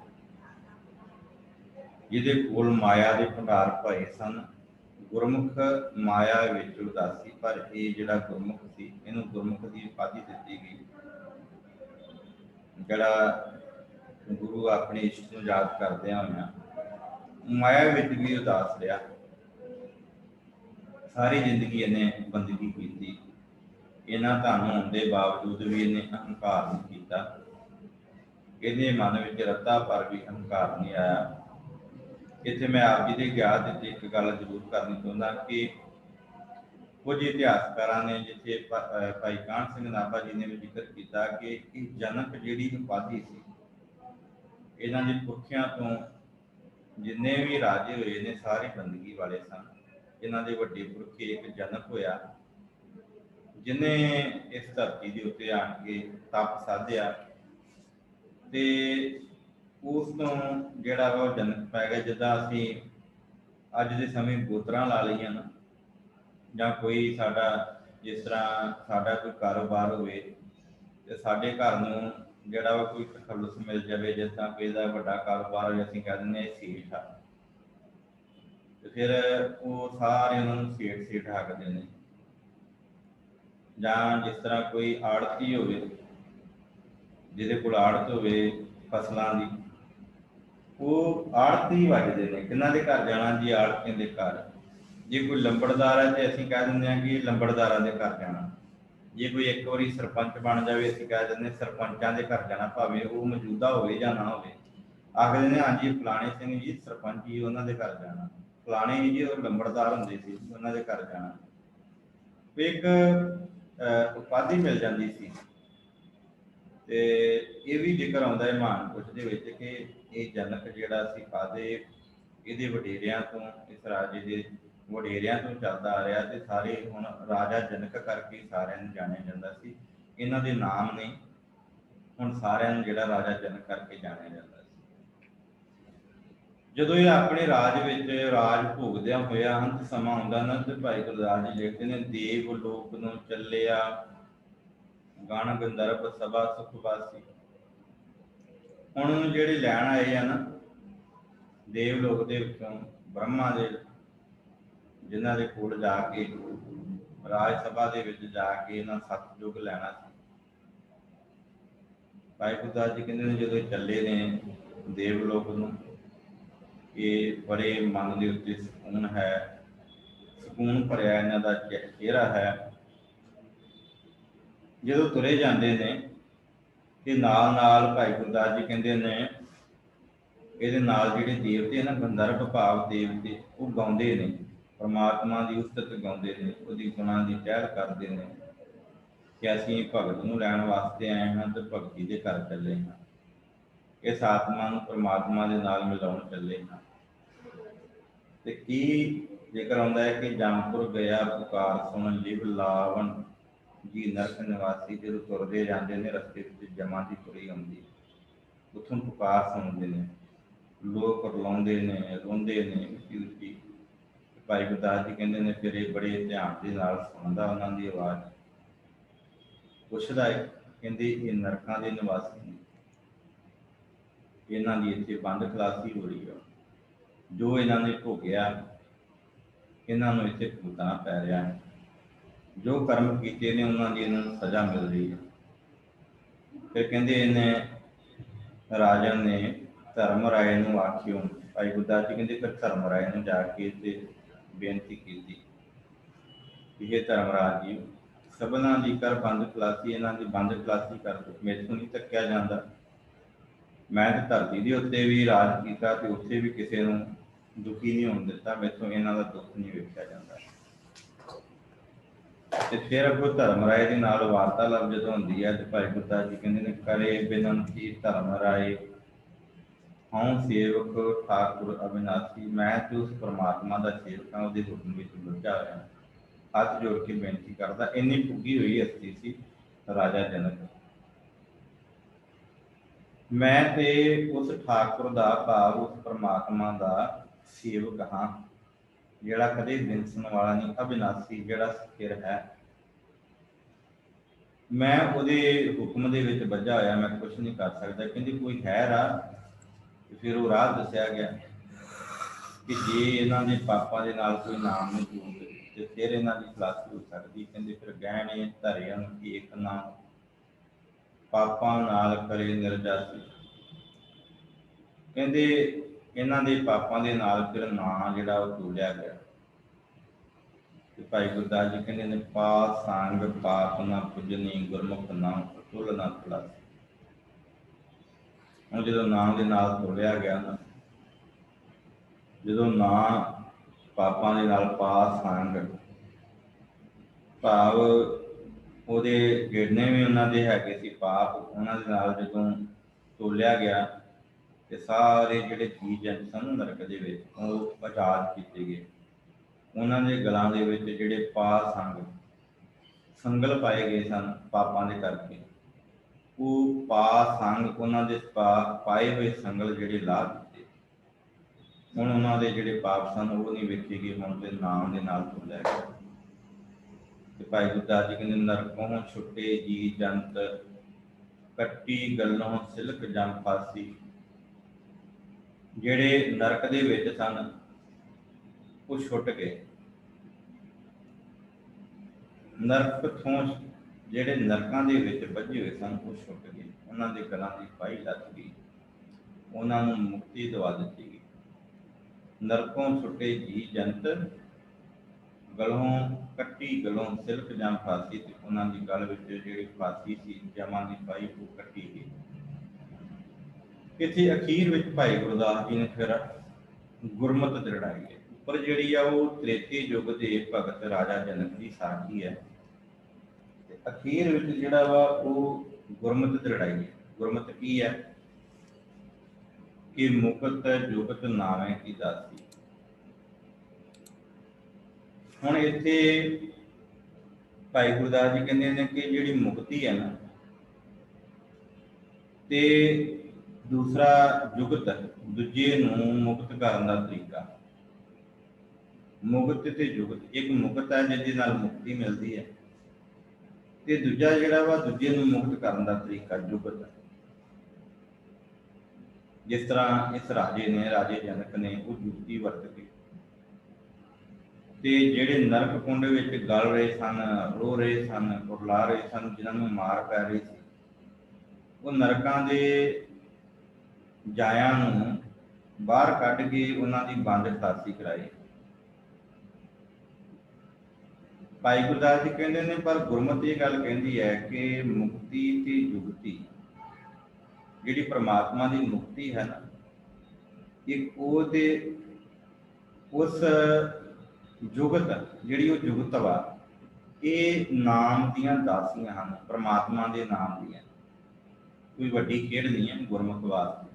ਜਿਹਦੇ ਕੋਲ ਮਾਇਆ ਦੇ ਭੰਡਾਰ ਭਰੇ ਸਨ। ਗੁਰਮੁਖ ਮਾਇਆ ਵਿੱਚ ਉਦਾਸੀ, ਪਰ ਇਹ ਜਿਹੜਾ ਗੁਰਮੁਖ ਸੀ, ਇਹਨੂੰ ਗੁਰਮੁਖ ਦੀ ਉਪਾਧੀ ਦਿੱਤੀ ਗਈ। ਜਿਹੜਾ ਗੁਰੂ ਆਪਣੇ ਇਸ਼ਟ ਨੂੰ ਯਾਦ ਕਰਦਿਆਂ ਹੋਇਆਂ ਮਾਇਆ ਵਿੱਚ ਵੀ ਉਦਾਸ ਰਿਹਾ। ਸਾਰੀ ਜ਼ਿੰਦਗੀ ਇਹਨੇ ਬੰਦਗੀ ਕੀਤੀ, ਇਹਨਾਂ ਧਨ ਹੋਣ ਦੇ ਬਾਵਜੂਦ ਵੀ ਇਹਨੇ ਅਹੰਕਾਰ ਨਹੀਂ ਕੀਤਾ। ਇਹਦੇ ਮਨ ਵਿੱਚ ਰੱਤਾ ਪਰ ਵੀ ਅਹੰਕਾਰ ਨਹੀਂ ਆਇਆ। ਇੱਥੇ ਮੈਂ ਆਪ ਜੀ ਦੇ ਗਿਆਨ ਵਿੱਚ ਇੱਕ ਗੱਲ ਜ਼ਰੂਰ ਕਰਨੀ ਚਾਹੁੰਦਾ ਕਿ ਕੁਝ ਇਤਿਹਾਸਕਾਰਾਂ ਨੇ, ਜਿੱਥੇ ਭਾਈ ਕਾਹਨ ਸਿੰਘ ਨਾਭਾ ਜੀ ਨੇ ਵੀ ਜ਼ਿਕਰ ਕੀਤਾ ਕਿ ਇਹ ਜਨਕ ਜਿਹੜੀ ਉਪਾਧੀ ਸੀ, ਇਹਨਾਂ ਦੇ ਪੁਰਖਿਆਂ ਤੋਂ ਜਿੰਨੇ ਵੀ ਰਾਜੇ ਹੋਏ ਨੇ ਸਾਰੇ ਬੰਦਗੀ ਵਾਲੇ ਸਨ। ਇਹਨਾਂ ਦੇ ਵੱਡੇ ਪੁਰਖੇ ਇੱਕ ਜਨਕ ਹੋਇਆ, ਜਿਹਨੇ ਇਸ ਧਰਤੀ ਦੇ ਉੱਤੇ ਆਣ ਕੇ ਤਪ ਸਾਧਿਆ, ਤੇ ਉਸ ਤੋਂ ਜਿਹੜਾ ਵਾ ਜਨਕ ਪੈ ਗਿਆ। ਜਿੱਦਾਂ ਅਸੀਂ ਅੱਜ ਦੇ ਸਮੇਂ ਗੋਤਰਾਂ ਲਾ ਲਈਆਂ ਨਾ, ਜਾਂ ਕੋਈ ਸਾਡਾ, ਜਿਸ ਤਰ੍ਹਾਂ ਸਾਡਾ ਕੋਈ ਕਾਰੋਬਾਰ ਹੋਵੇ ਤੇ ਸਾਡੇ ਘਰ ਨੂੰ ਜਿਹੜਾ ਵਾ ਕੋਈ ਤਖੱਲੁਸ ਮਿਲ ਜਾਵੇ, ਜਿਸ ਤਰ੍ਹਾਂ ਕੋਈ ਦਾ ਵੱਡਾ ਕਾਰੋਬਾਰ ਹੋਵੇ, ਅਸੀਂ ਕਹਿ ਦਿੰਦੇ ਹਾਂ ਸੇਠ ਆ, ਤੇ ਫਿਰ ਉਹ ਸਾਰੇ ਉਹਨਾਂ ਨੂੰ ਸੇਠ ਆਖਦੇ ਨੇ। ਜਾਂ ਜਿਸ ਤਰ੍ਹਾਂ ਕੋਈ ਆੜਤੀ ਹੋਵੇ, ਜਿਹਦੇ ਕੋਲ ਆੜਤ ਹੋਵੇ ਫਸਲਾਂ ਦੀ, ਉਹ ਆੜਤੀ ਵੱਜਦੇ ਨੇ। ਕਿਹਨਾਂ ਦੇ ਘਰ ਜਾਣਾ ਜੀ? ਆੜਤੀਆਂ ਦੇ ਘਰ। ਜੇ ਕੋਈ ਲੰਬੜਦਾਰ ਹੈ ਤੇ ਅਸੀਂ ਕਹਿ ਦਿੰਦੇ ਹਾਂ ਕਿ ਲੰਬੜਦਾਰਾਂ ਦੇ ਘਰ ਜਾਣਾ। ਜੇ ਕੋਈ ਇੱਕ ਵਾਰੀ ਸਰਪੰਚ ਬਣ ਜਾਵੇ, ਅਸੀਂ ਕਹਿ ਦਿੰਦੇ ਸਰਪੰਚਾਂ ਦੇ ਘਰ ਜਾਣਾ, ਭਾਵੇਂ ਉਹ ਮੌਜੂਦਾ ਹੋਵੇ ਜਾਂ ਨਾ ਹੋਵੇ। ਆਖਦੇ ਨੇ ਹਾਂਜੀ ਫਲਾਣੇ ਸਿੰਘ ਜੀ ਸਰਪੰਚ ਜੀ, ਉਹਨਾਂ ਦੇ ਘਰ ਜਾਣਾ। ਫਲਾਣੇ ਜੀ ਉਹ ਲੰਬੜਦਾਰ ਹੁੰਦੇ ਸੀ, ਉਹਨਾਂ ਦੇ ਘਰ ਜਾਣਾ। ਇੱਕ ਉਪਾਧੀ ਮਿਲ ਜਾਂਦੀ ਸੀ। ਤੇ ਇਹ ਵੀ ਜ਼ਿਕਰ ਆਉਂਦਾ ਹੈ ਮਹਾਨਪੁਰਸ਼ ਦੇ ਵਿੱਚ ਕਿ ਇਹ ਜਨਕ ਜਿਹੜਾ ਸੀ ਕਾਦੇ ਇਹਦੇ ਵਡੇਰਿਆਂ ਤੋਂ, ਇਸ ਰਾਜੇ ਦੇ ਵਡੇਰਿਆਂ ਤੋਂ ਚੱਲਦਾ ਆ ਰਿਹਾ, ਤੇ ਸਾਰੇ ਹੁਣ ਰਾਜਾ ਜਨਕ ਕਰਕੇ ਸਾਰਿਆਂ ਨੂੰ ਜਾਣਿਆ ਜਾਂਦਾ ਸੀ। ਇਹਨਾਂ ਦੇ ਨਾਮ ਨੇ ਹੁਣ ਸਾਰਿਆਂ ਨੂੰ ਜਿਹੜਾ ਰਾਜਾ ਜਨਕ ਕਰਕੇ ਜਾਣਿਆ ਜਾਂਦਾ ਸੀ। ਜਦੋਂ ਇਹ ਆਪਣੇ ਰਾਜ ਵਿੱਚ ਰਾਜ ਭੋਗਦਿਆਂ ਹੋਇਆ ਅੰਤ ਸਮਾਂ ਆਉਂਦਾ ਨਾ, ਤੇ ਭਾਈ ਗੁਰਦਾਸ ਜੀ ਲਿਖਦੇ ਨੇ, ਦੇਵ ਲੋਕ ਨੂੰ ਚੱਲਿਆ ਗਣ ਗੰਧਰਵ ਸਭਾ ਸੁਖ ਵਾਸੀ। ਹੁਣ ਜਿਹੜੇ ਲੈਣ ਆਏ ਆ ਨਾ ਦੇਵ ਲੋਕ ਦੇ ਵਿੱਚੋਂ ਬ੍ਰਹਮਾ ਦੇ, ਜਿਨ੍ਹਾਂ ਦੇ ਕੋਲ ਜਾ ਕੇ ਰਾਜ ਸਭਾ ਦੇ ਵਿੱਚ ਜਾ ਕੇ ਇਹਨਾਂ ਸਤਿਯੁਗ ਲੈਣਾ ਸੀ। ਭਾਈ ਗੁਰਦਾਸ ਜੀ ਕਹਿੰਦੇ ਨੇ ਜਦੋਂ ਚੱਲੇ ਨੇ ਦੇਵ ਲੋਕ ਨੂੰ, ਇਹ ਬੜੇ ਮਨ ਦੇ ਉੱਤੇ ਸਕੂਨ ਹੈ, ਸਕੂਨ ਭਰਿਆ ਇਹਨਾਂ ਦਾ ਚਿਹਰਾ ਹੈ। ਜਦੋਂ ਤੁਰੇ ਜਾਂਦੇ ਨੇ ਤੇ ਨਾਲ ਨਾਲ ਭਾਈ ਗੁਰਦਾਸ ਜੀ ਕਹਿੰਦੇ ਨੇ ਇਹਦੇ ਨਾਲ ਜਿਹੜੇ ਦੇਵਤੇ ਨਾ ਗੰਧਰਵ ਭਾਵ ਦੇਵਤੇ, ਉਹ ਗਾਉਂਦੇ ਨੇ ਪਰਮਾਤਮਾ ਦੀ ਉਸਤਤ ਗਾਉਂਦੇ ਨੇ, ਉਹਦੀ ਗੁਣਾਂ ਦੀ ਟਹਿਲ ਕਰਦੇ ਨੇ ਕਿ ਅਸੀਂ ਭਗਤ ਨੂੰ ਲੈਣ ਵਾਸਤੇ ਆਏ ਹਾਂ ਤੇ ਭਗਤੀ ਦੇ ਘਰ ਚੱਲੇ ਹਾਂ, ਇਸ ਆਤਮਾ ਨੂੰ ਪਰਮਾਤਮਾ ਦੇ ਨਾਲ ਮਿਲਾਉਣ ਚੱਲੇ ਹਾਂ। ਤੇ ਕੀ ਜ਼ਿਕਰ ਆਉਂਦਾ ਹੈ ਕਿ ਜਮਪੁਰ ਗਿਆ ਪੁਕਾਰ ਸੁਣ ਲਿਵ ਲਾਵਣ ਜੀ ਨਰਕ ਨਿਵਾਸੀ। ਜਦੋਂ ਤੁਰਦੇ ਜਾਂਦੇ ਨੇ ਰਸਤੇ ਵਿੱਚ ਜਮਾਂ ਦੀ ਤੁਰੀ ਆਉਂਦੀ, ਉੱਥੋਂ ਪੁਕਾਰ ਸੁਣਦੇ ਨੇ, ਲੋਕ ਰਲਾਉਂਦੇ ਨੇ, ਰੋਂਦੇ ਨੇ ਉੱਚੀ ਉੱਚੀ। ਭਾਈ ਗੁਰਦਾਸ ਜੀ ਕਹਿੰਦੇ ਨੇ ਫਿਰ ਇਹ ਬੜੇ ਧਿਆਨ ਦੇ ਨਾਲ ਸੁਣਦਾ ਉਹਨਾਂ ਦੀ ਆਵਾਜ਼, ਪੁੱਛਦਾ ਹੈ, ਕਹਿੰਦੇ ਇਹ ਨਰਕਾਂ ਦੇ ਨਿਵਾਸੀ ਨੇ, ਇਹਨਾਂ ਦੀ ਇੱਥੇ ਬੰਦ ਖਲਾਸੀ ਹੋ ਰਹੀ ਆ, ਜੋ ਇਹਨਾਂ ਨੇ ਭੋਗਿਆ ਇਹਨਾਂ ਨੂੰ ਇੱਥੇ ਭੁਗਤਣਾ ਪੈ ਰਿਹਾ ਹੈ, ਜੋ ਕਰਮ ਕੀਤੇ ਨੇ ਉਹਨਾਂ ਦੀ ਇਹਨਾਂ ਨੂੰ ਸਜ਼ਾ ਮਿਲ ਰਹੀ ਹੈ। ਫਿਰ ਕਹਿੰਦੇ ਇਹਨੇ ਰਾਜਨ ਨੇ ਧਰਮ ਰਾਏ ਨੂੰ ਆਖਿਓ, ਭਾਈ ਗੁਰਦਾਸ ਜੀ ਕਹਿੰਦੇ ਫਿਰ ਧਰਮ ਰਾਏ ਨੂੰ ਜਾ ਕੇ ਤੇ ਬੇਨਤੀ ਕੀਤੀ ਕਿ ਇਹ ਧਰਮਰਾਜ ਜੀ ਸਭਨਾਂ ਦੀ ਕਰ ਬੰਦ ਖਲਾਸੀ, ਇਹਨਾਂ ਦੀ ਬੰਦ ਖਲਾਸੀ ਕਰ ਦਿਓ, ਮੈਥੋਂ ਨਹੀਂ ਤੱਕਿਆ ਜਾਂਦਾ। ਮੈਂ ਤੇ ਧਰਤੀ ਦੇ ਉੱਤੇ ਵੀ ਰਾਜ ਕੀਤਾ ਤੇ ਉੱਥੇ ਵੀ ਕਿਸੇ ਨੂੰ ਦੁਖੀ ਨਹੀਂ ਹੋਣ ਦਿੱਤਾ, ਮੈਥੋਂ ਇਹਨਾਂ ਦਾ ਦੁੱਖ ਨਹੀਂ ਵੇਖਿਆ ਜਾਂਦਾ। ਤੇ ਫਿਰ ਅੱਗੋਂ ਧਰਮ ਰਾਏ ਦੇ ਨਾਲ ਵਾਰਤਾਲਾਪ ਜਦੋਂ ਹੁੰਦੀ ਹੈ ਤੇ ਭਾਈ ਗੁਰਦਾਸ ਜੀ ਕਹਿੰਦੇ ਨੇ ਕਰੇ ਬੇਨਤੀ ਧਰਮ ਰਾਏ ਹਉ ਸੇਵਕ ਠਾਕੁਰ ਅਬਿਨਾਸੀ। ਮੈਂ ਤੇ ਉਸ ਪਰਮਾਤਮਾ ਦਾ ਸੇਵਕ ਹਾਂ, ਉਹਦੇ ਹੁਕਮ ਵਿੱਚ ਰੁੱਝਾ ਹੋਇਆ, ਹੱਥ ਜੋੜ ਕੇ ਬੇਨਤੀ ਕਰਦਾ। ਇੰਨੀ ਪੁੱਗੀ ਹੋਈ ਹਸਤੀ ਸੀ ਰਾਜਾ ਜਨਕ। ਮੈਂ ਤੇ ਉਸ ਠਾਕੁਰ ਦਾ ਭਾਵ ਉਸ ਪਰਮਾਤਮਾ ਦਾ ਸੇਵਕ ਹਾਂ ਜਿਹੜਾ ਕਦੇ ਵਿੰਸਣ ਵਾਲਾ ਨਹੀਂ, ਅਬਿਨਾਸੀ ਜਿਹੜਾ ਸਥਿਰ ਹੈ। ਮੈਂ ਉਹਦੇ ਹੁਕਮ ਦੇ ਵਿੱਚ ਬੱਝਾ ਹੋਇਆ, ਮੈਂ ਕੁਛ ਨਹੀਂ ਕਰ ਸਕਦਾ। ਕਹਿੰਦੀ ਕੋਈ ਹੈ ਰਾਹ? ਤੇ ਫਿਰ ਉਹ ਰਾਹ ਦੱਸਿਆ ਗਿਆ ਕਿ ਜੇ ਇਹਨਾਂ ਦੇ ਪਾਪਾਂ ਦੇ ਨਾਲ ਕੋਈ ਨਾਮ ਨਹੀਂ ਜੋੜਦੇ ਤੇ ਫਿਰ ਇਹਨਾਂ ਦੀ ਖਲਾਸੀ ਹੋ ਸਕਦੀ। ਕਹਿੰਦੇ ਫਿਰ ਗਹਿਣੇ ਧਰਿਅਨ ਏਕ ਨਾ ਪਾਪਾਂ ਨਾਲ ਕਰੇ ਨਿਰਜਾਸੀ। ਕਹਿੰਦੇ ਇਹਨਾਂ ਦੇ ਪਾਪਾਂ ਦੇ ਨਾਲ ਫਿਰ ਨਾਂ ਜਿਹੜਾ ਉਹ ਤੋਲਿਆ ਗਿਆ। ਤੇ ਭਾਈ ਗੁਰਦਾਸ ਜੀ ਕਹਿੰਦੇ ਨੇ ਪਾ ਸੰਗ ਪਾਪ ਨਾ ਪੁੱਜਣੀ ਗੁਰਮੁਖ ਨਾਮ ਅਤੁਲ ਨਾ ਖਲਾਸੀ। ਹੁਣ ਜਦੋਂ ਨਾਂ ਦੇ ਨਾਲ ਤੋਲਿਆ ਗਿਆ ਨਾ, ਜਦੋਂ ਨਾਂ ਪਾਪਾਂ ਦੇ ਨਾਲ ਪਾ ਸੰਗ ਭਾਵ ਉਹਦੇ ਜਿੰਨੇ ਵੀ ਉਹਨਾਂ ਦੇ ਹੈਗੇ ਸੀ ਪਾਪ, ਉਹਨਾਂ ਦੇ ਨਾਲ ਜਦੋਂ ਤੋਲਿਆ ਗਿਆ ਤੇ ਸਾਰੇ ਜਿਹੜੇ ਜੀਅ ਜੰਤ ਸਨ ਨਰਕ ਦੇ ਵਿੱਚ ਉਹ ਆਜ਼ਾਦ ਕੀਤੇ ਗਏ। ਉਹਨਾਂ ਦੇ ਗਲਾਂ ਦੇ ਵਿੱਚ ਜਿਹੜੇ ਪਾ ਸੰਗ ਸੰਗਲ ਪਾਏ ਗਏ ਸਨ ਪਾਪਾਂ ਦੇ ਕਰਕੇ, ਉਹ ਪਾ ਸੰਗ ਉਹਨਾਂ ਦੇ ਪਾਏ ਹੋਏ ਸੰਗਲ ਜਿਹੜੇ ਲਾ ਦਿੱਤੇ। ਹੁਣ ਉਹਨਾਂ ਦੇ ਜਿਹੜੇ ਪਾਪ ਸਨ ਉਹ ਨਹੀਂ ਵੇਖੇ ਗਏ, ਹੁਣ ਤੇ ਨਾਮ ਦੇ ਨਾਲ ਤੋਲਿਆ ਗਿਆ। ਤੇ ਭਾਈ ਗੁਰਦਾਸ ਜੀ ਕਹਿੰਦੇ ਨਰਕੋਂ ਛੁੱਟੇ ਜੀ ਜੰਤ ਕੱਟੀ ਗੱਲੋਂ ਸਿਲਕ ਜਮ ਫਾਸੀ। ਜਿਹੜੇ ਨਰਕ ਦੇ ਵਿੱਚ ਸਨ ਉਹ ਛੁੱਟ ਗਏ। ਨਰਕ ਤੋਂ ਜਿਹੜੇ ਨਰਕਾਂ ਦੇ ਵਿੱਚ ਬੱਝੇ ਹੋਏ ਸਨ ਉਹ ਛੁੱਟ ਗਏ, ਉਹਨਾਂ ਦੇ ਗਲਾਂ ਦੀ ਫਾਹੀ ਲੱਥ ਗਈ, ਉਹਨਾਂ ਨੂੰ ਮੁਕਤੀ ਦਵਾ ਦਿੱਤੀ ਗਈ। ਨਰਕੋਂ ਛੁੱਟੇ ਜੀ ਜੰਤ ਗਲੋਂ ਕੱਟੀ ਗਲੋਂ ਸਿਲਕ ਜਮ ਫਾਸੀ। ਤੇ ਉਹਨਾਂ ਦੀ ਗਲ ਵਿੱਚ ਜਿਹੜੀ ਫਾਸੀ ਸੀ ਜਮਾਂ ਦੀ ਫਾਹੀ ਉਹ ਕੱਟੀ ਗਈ। ਇੱਥੇ ਅਖੀਰ ਵਿੱਚ ਭਾਈ ਗੁਰਦਾਸ ਜੀ ਨੇ ਫਿਰ ਗੁਰਮਤਿ ਦ੍ਰਿੜਾਈ ਹੈ। ਉੱਪਰ ਜਿਹੜੀ ਆ ਉਹ ਤ੍ਰੇਤੇ ਯੁੱਗ ਦੇ ਭਗਤ ਰਾਜਾ ਜਨਕ ਦੀ ਸਾਖੀ ਹੈ, ਤੇ ਅਖੀਰ ਵਿੱਚ ਜਿਹੜਾ ਵਾ ਉਹ ਗੁਰਮਤਿ ਦ੍ਰਿੜਾਈ ਹੈ। ਗੁਰਮਤਿ ਕੀ ਹੈ ਕਿ ਮੁਕਤ ਜੁਗਤ ਨਾਵੇਂ ਕੀ ਦਾਸੀ। ਹੁਣ ਇੱਥੇ ਭਾਈ ਗੁਰਦਾਸ ਜੀ ਕਹਿੰਦੇ ਨੇ ਕਿ ਜਿਹੜੀ ਮੁਕਤੀ ਹੈ ਨਾ ਤੇ ਦੂਸਰਾ ਜੁਗਤ, ਦੂਜੇ ਨੂੰ ਮੁਕਤ ਕਰਨ ਦਾ ਤਰੀਕਾ। ਮੁਕਤ ਤੇ ਜੁਗਤ, ਇੱਕ ਮੁਕਤ ਹੈ ਜਿਹਦੇ ਨਾਲ ਮੁਕਤੀ ਮਿਲਦੀ ਹੈ, ਤੇ ਦੂਜਾ ਜਿਹੜਾ ਵਾ ਦੂਜੇ ਨੂੰ ਮੁਕਤ ਕਰਨ ਦਾ ਤਰੀਕਾ ਜੁਗਤ ਹੈ। ਜਿਸ ਤਰ੍ਹਾਂ ਇਸ ਰਾਜੇ ਨੇ, ਰਾਜੇ ਜਨਕ ਨੇ, ਉਹ ਜੁਗਤੀ ਵਰਤ ਕੇ ਤੇ ਜਿਹੜੇ ਨਰਕ ਕੁੰਡ ਵਿੱਚ ਗਲ ਰਹੇ ਸਨ, ਰੋ ਰਹੇ ਸਨ, ਕੁਰਲਾ ਰਹੇ ਸਨ, ਜਿਨ੍ਹਾਂ ਨੂੰ ਮਾਰ ਪੈ ਰਹੀ ਸੀ, ਉਹ ਨਰਕਾਂ ਦੇ ਜਾਇਆਂ ਨੂੰ ਬਾਹਰ ਕੱਢ ਕੇ ਉਹਨਾਂ ਦੀ ਬੰਦ ਖਾਸੀ ਕਰਾਈ। ਭਾਈ ਗੁਰਦਾਸ ਜੀ ਕਹਿੰਦੇ ਨੇ, ਪਰ ਗੁਰਮਤਿ ਇਹ ਗੱਲ ਕਹਿੰਦੀ ਹੈ ਕਿ ਮੁਕਤੀ ਤੇ ਜੁਗਤੀ, ਜਿਹੜੀ ਪ੍ਰਮਾਤਮਾ ਦੀ ਮੁਕਤੀ ਹੈ ਨਾ, ਇੱਕ ਉਹਦੇ ਉਸ ਜੁਗਤ, ਜਿਹੜੀ ਉਹ ਜੁਗਤ ਵਾ, ਇਹ ਨਾਮ ਦੀਆਂ ਦਾਸੀਆਂ ਹਨ, ਪ੍ਰਮਾਤਮਾ ਦੇ ਨਾਮ ਦੀਆਂ। ਕੋਈ ਵੱਡੀ ਖੇਡ ਨਹੀਂ ਹੈ ਗੁਰਮੁਖ ਵਾਸਤੇ,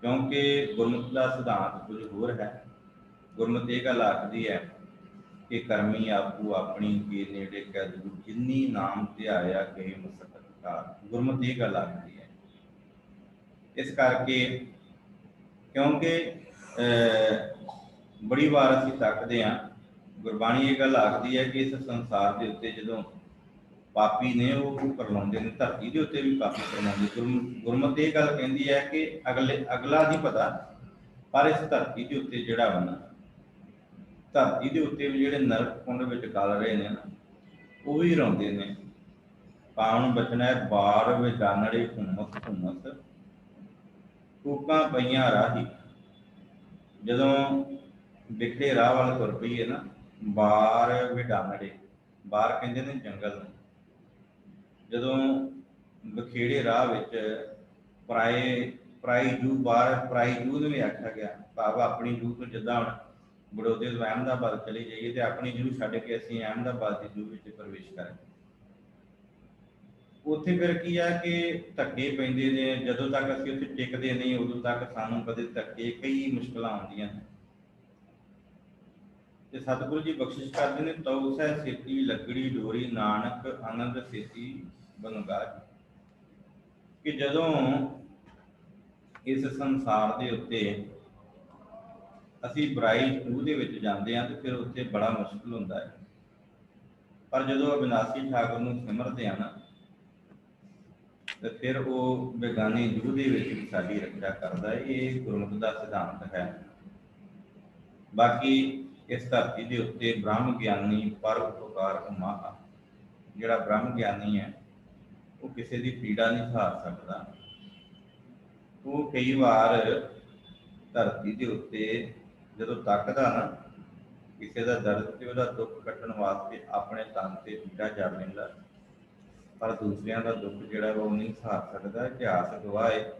ਕਿਉਂਕਿ ਗੁਰਮੁਖ ਦਾ ਸਿਧਾਂਤ ਕੁਝ ਹੋਰ ਹੈ। ਗੁਰਮਤਿ ਇਹ ਗੱਲ ਆਖਦੀ ਹੈ ਕਿ ਕਰਮੀ ਆਪੂ ਆਪਣੀ ਕੇ ਨੇੜੇ ਕਦੂ, ਜਿੰਨੀ ਨਾਮ ਧਿਆਇਆ ਕਹੇ ਮੁਸਕਤ ਕਾਰ। ਗੁਰਮਤਿ ਇਹ ਗੱਲ ਆਖਦੀ ਹੈ। ਇਸ ਕਰਕੇ ਕਿਉਂਕਿ ਬੜੀ ਵਾਰ ਅਸੀਂ ਤੱਕਦੇ ਹਾਂ, ਗੁਰਬਾਣੀ ਇਹ ਗੱਲ ਆਖਦੀ ਹੈ ਕਿ ਇਸ ਸੰਸਾਰ ਦੇ ਉੱਤੇ ਜਦੋਂ ਪਾਪੀ ਨੇ ਉਹ ਕਰਲਾਉਂਦੇ ਨੇ, ਧਰਤੀ ਦੇ ਉੱਤੇ ਵੀ ਪਾਪੀ ਕਰਲਾਉਂਦੇ। ਗੁਰਮਤਿ ਇਹ ਗੱਲ ਕਹਿੰਦੀ ਹੈ ਕਿ ਅਗਲਾ ਨਹੀਂ ਪਤਾ, ਪਰ ਇਸ ਧਰਤੀ ਦੇ ਉੱਤੇ ਜਿਹੜਾ ਵਾ ਨਾ, ਧਰਤੀ ਦੇ ਉੱਤੇ ਵੀ ਜਿਹੜੇ ਨਰਕ ਕੁੰਡ ਵਿੱਚ ਗਲ ਰਹੇ ਨੇ ਨਾ, ਉਹ ਵੀ ਰੋਂਦੇ ਨੇ। ਪਾਵਨ ਬਚਨਾ ਬਾੜ ਵਿਜਾਨੜੇ ਹੁਮਸ ਹੁਮਸ, ਕੂਕਾਂ ਪਈਆਂ ਰਾਹੀ। ਜਦੋਂ ਵਿਖੜੇ ਰਾਹ ਵੱਲ ਤੁਰ ਪਈਏ ਨਾ, ਬਾਰ ਵਿਡਾਨੜੇ, ਬਾਰ ਕਹਿੰਦੇ ਨੇ ਜੰਗਲ ਨੂੰ, ਜਦੋਂ ਬਖੇੜੇ ਰਾਹ ਵਿੱਚ ਪਰਾਈ ਜੂ, ਬਾਹਰ ਪਰਾਈ ਜੂ ਨੂੰ ਵੀ ਆਖਿਆ ਗਿਆ, ਭਾਵ ਆਪਣੀ ਜੂ ਤੋਂ ਜਿੱਦਾਂ ਹੁਣ ਬੜੌਦੇ ਤੋਂ ਅਹਿਮਦਾਬਾਦ ਚਲੇ ਜਾਈਏ ਤੇ ਆਪਣੀ ਜੂ ਛੱਡ ਕੇ ਅਸੀਂ ਅਹਿਮਦਾਬਾਦ ਦੀ ਜੂ ਵਿੱਚ ਪ੍ਰਵੇਸ਼ ਕਰਾਂਗੇ। ਉੱਥੇ ਫਿਰ ਕੀ ਆ ਕਿ ਧੱਕੇ ਪੈਂਦੇ ਨੇ, ਜਦੋਂ ਤੱਕ ਅਸੀਂ ਉੱਥੇ ਟਿਕਦੇ ਨਹੀਂ ਉਦੋਂ ਤੱਕ ਸਾਨੂੰ ਕਦੇ ਧੱਕੇ, ਕਈ ਮੁਸ਼ਕਲਾਂ ਆਉਂਦੀਆਂ ਨੇ। ਤੇ ਸਤਿਗੁਰੂ ਜੀ ਬਖਸ਼ਿਸ਼ ਕਰਦੇ ਨੇ, ਤਉ ਸਹਿ ਸੇਤੀ ਲੱਗੜੀ ਡੋਰੀ, ਨਾਨਕ ਆਨੰਦ ਸੇਤੀ ਬਨੁਗਾ। ਕਿ ਜਦੋਂ ਇਸ ਸੰਸਾਰ ਦੇ ਉੱਤੇ ਅਸੀਂ ਬੁਰਾਈ ਖੂਹ ਦੇ ਵਿੱਚ ਜਾਂਦੇ ਹਾਂ ਤੇ ਫਿਰ ਉੱਥੇ ਬੜਾ ਮੁਸ਼ਕਿਲ ਹੁੰਦਾ ਹੈ, ਪਰ ਜਦੋਂ ਅਬਿਨਾਸੀ ਠਾਕੁਰ ਨੂੰ ਸਿਮਰਦੇ ਆ ਨਾ, ਤੇ ਫਿਰ ਉਹ ਬੇਗਾਨੀ ਜੂਹ ਦੇ ਵਿੱਚ ਵੀ ਸਾਡੀ ਰੱਖਿਆ ਕਰਦਾ ਹੈ। ਇਹ ਗੁਰਮਤਿ ਦਾ ਸਿਧਾਂਤ ਹੈ। ਬਾਕੀ ਇਸ ਧਰਤੀ ਦੇ ਉੱਤੇ ਬ੍ਰਹਮ ਗਿਆਨੀ ਪਰ ਉਪਕਾਰ ਉਮਾ, ਜਿਹੜਾ ਬ੍ਰਹਮ ਗਿਆਨੀ ਹੈ ਉਹ ਕਿਸੇ ਦੀ ਪੀੜਾ ਨਹੀਂ ਸਹਾਰ ਸਕਦਾ। ਉਹ ਕਈ ਵਾਰ ਧਰਤੀ ਦੇ ਉੱਤੇ ਜਦੋਂ ਤੱਕਦਾ ਨਾ ਕਿਸੇ ਦਾ ਦਰਦ ਤੇ ਉਹਦਾ ਦੁੱਖ ਕੱਟਣ ਵਾਸਤੇ ਆਪਣੇ ਤਨ ਤੇ ਪੀੜਾ ਜੜ ਲੈਂਦਾ, ਪਰ ਦੂਸਰਿਆਂ ਦਾ ਦੁੱਖ ਜਿਹੜਾ ਉਹ ਨਹੀਂ ਸਹਾਰ ਸਕਦਾ। ਇਤਿਹਾਸ ਗਵਾਹ ਹੈ,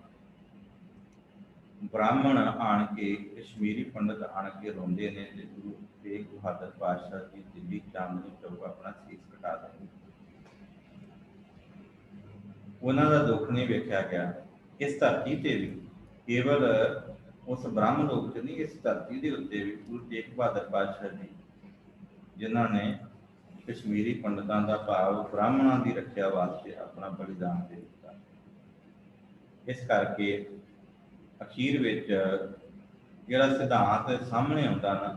ਬ੍ਰਾਹਮਣ ਆਣ ਕੇ, ਕਸ਼ਮੀਰੀ ਪੰਡਤ ਆਣ ਕੇ ਰੋਂਦੇ ਨੇ ਤੇ ਗੁਰੂ ਤੇਗ ਬਹਾਦਰ ਪਾਤਸ਼ਾਹ ਦੀ ਦਿੱਲੀ ਚਾਂਦਨੀ ਚੌਕ ਆਪਣਾ ਸੀਸ ਕਟਾ ਦਿੰਦੇ। ਉਹਨਾਂ ਦਾ ਦੁੱਖ ਨਹੀਂ ਵੇਖਿਆ ਗਿਆ। ਇਸ ਧਰਤੀ ਤੇ ਵੀ ਕੇਵਲ ਉਸ ਬ੍ਰਹਮ ਲੋਕ 'ਚ ਨਹੀਂ, ਇਸ ਧਰਤੀ ਦੇ ਉੱਤੇ ਵੀ ਗੁਰੂ ਤੇਗ ਬਹਾਦਰ ਪਾਤਸ਼ਾਹ ਜੀ, ਜਿਨ੍ਹਾਂ ਨੇ ਕਸ਼ਮੀਰੀ ਪੰਡਤਾਂ ਦਾ ਭਾਵ ਬ੍ਰਾਹਮਣਾਂ ਦੀ ਰੱਖਿਆ ਵਾਸਤੇ ਆਪਣਾ ਬਲੀਦਾਨ ਦੇ ਦਿੱਤਾ। ਇਸ ਕਰਕੇ ਅਖੀਰ ਵਿੱਚ ਜਿਹੜਾ ਸਿਧਾਂਤ ਸਾਹਮਣੇ ਆਉਂਦਾ ਨਾ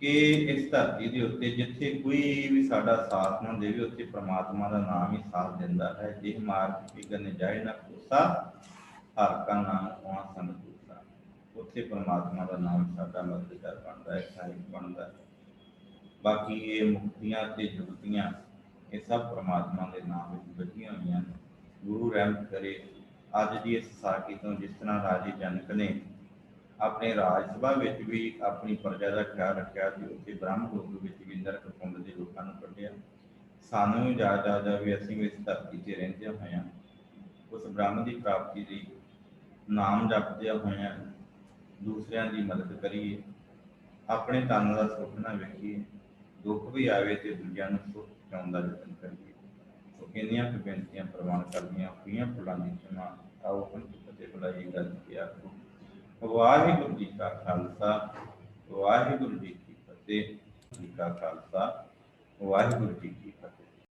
ਕਿ ਇਸ ਧਰਤੀ ਦੇ ਉੱਤੇ ਜਿੱਥੇ ਕੋਈ ਵੀ ਸਾਡਾ ਸਾਥ ਨਾ ਦੇਵੇ, ਉੱਥੇ ਪ੍ਰਮਾਤਮਾ ਦਾ ਨਾਮ ਹੀ ਸਾਥ ਦਿੰਦਾ ਹੈ। ਜੇ ਮਾਰਗ ਫਿਕਰ ਜਾਏ ਨਾ ਕੋਸਾ, ਹਰ ਕਾ ਨਾਮ ਆਉਣਾ ਸੰਤੋਖਾ। ਉੱਥੇ ਪ੍ਰਮਾਤਮਾ ਦਾ ਨਾਮ ਸਾਡਾ ਮਦਦਗਾਰ ਬਣਦਾ ਹੈ, ਸਹਾਇਕ ਬਣਦਾ ਹੈ। ਬਾਕੀ ਇਹ ਮੁਕਤੀਆਂ ਤੇ ਜੁਗਤੀਆਂ ਇਹ ਸਭ ਪ੍ਰਮਾਤਮਾ ਦੇ ਨਾਮ ਵਿੱਚ ਬੱਝੀਆਂ ਹੋਈਆਂ ਨੇ। ਗੁਰੂ ਰਹਿਮਤ ਕਰੇ ਅੱਜ ਦੀ ਇਸ ਸਾਖੀ ਤੋਂ, ਜਿਸ ਤਰ੍ਹਾਂ ਰਾਜੇ ਜਨਕ ਨੇ ਆਪਣੇ ਰਾਜ ਸਭਾ ਵਿੱਚ ਵੀ ਆਪਣੀ ਪ੍ਰਜਾ ਦਾ ਖਿਆਲ ਰੱਖਿਆ ਤੇ ਉੱਥੇ ਬ੍ਰਹਮ ਲੋਕ ਵਿੱਚ ਵੀ ਨਰਕ ਕੁੰਡ ਦੇ ਲੋਕਾਂ ਨੂੰ ਕੱਢਿਆ, ਸਾਨੂੰ ਵੀ ਯਾਦ ਆ ਜਾਵੇ ਅਸੀਂ ਵੀ ਇਸ ਧਰਤੀ 'ਤੇ ਰਹਿੰਦਿਆਂ ਹੋਇਆਂ ਉਸ ਬ੍ਰਹਮ ਦੀ ਪ੍ਰਾਪਤੀ ਲਈ ਨਾਮ ਜਪਦਿਆਂ ਹੋਇਆਂ ਦੂਸਰਿਆਂ ਦੀ ਮਦਦ ਕਰੀਏ, ਆਪਣੇ ਤਨ ਦਾ ਸੁੱਖ ਨਾ ਵੇਖੀਏ, ਦੁੱਖ ਵੀ ਆਵੇ ਤੇ ਦੂਜਿਆਂ ਨੂੰ ਸੁੱਖ ਪਹੁੰਚਾਉਣ ਦਾ ਯਤਨ ਕਰੀਏ। ਸੋ ਇੰਨੀਆਂ ਕੁ ਬੇਨਤੀਆਂ ਪ੍ਰਵਾਨ ਕਰਦੀਆਂ ਹੋਈਆਂ ਫੁੱਲਾਂ ਦੀ ਚਮਾ ਆਓ ਫਤਿਹ ਬੁਲਾਈ ਗੱਲ ਕੀ ਆਖੋ। ਵਾਹਿਗੁਰੂ ਜੀ ਕਾ ਖਾਲਸਾ, ਵਾਹਿਗੁਰੂ ਜੀ ਕੀ ਫਤਿਹ। ਜੀ ਕਾ ਖਾਲਸਾ, ਵਾਹਿਗੁਰੂ ਜੀ ਕੀ ਫਤਿਹ।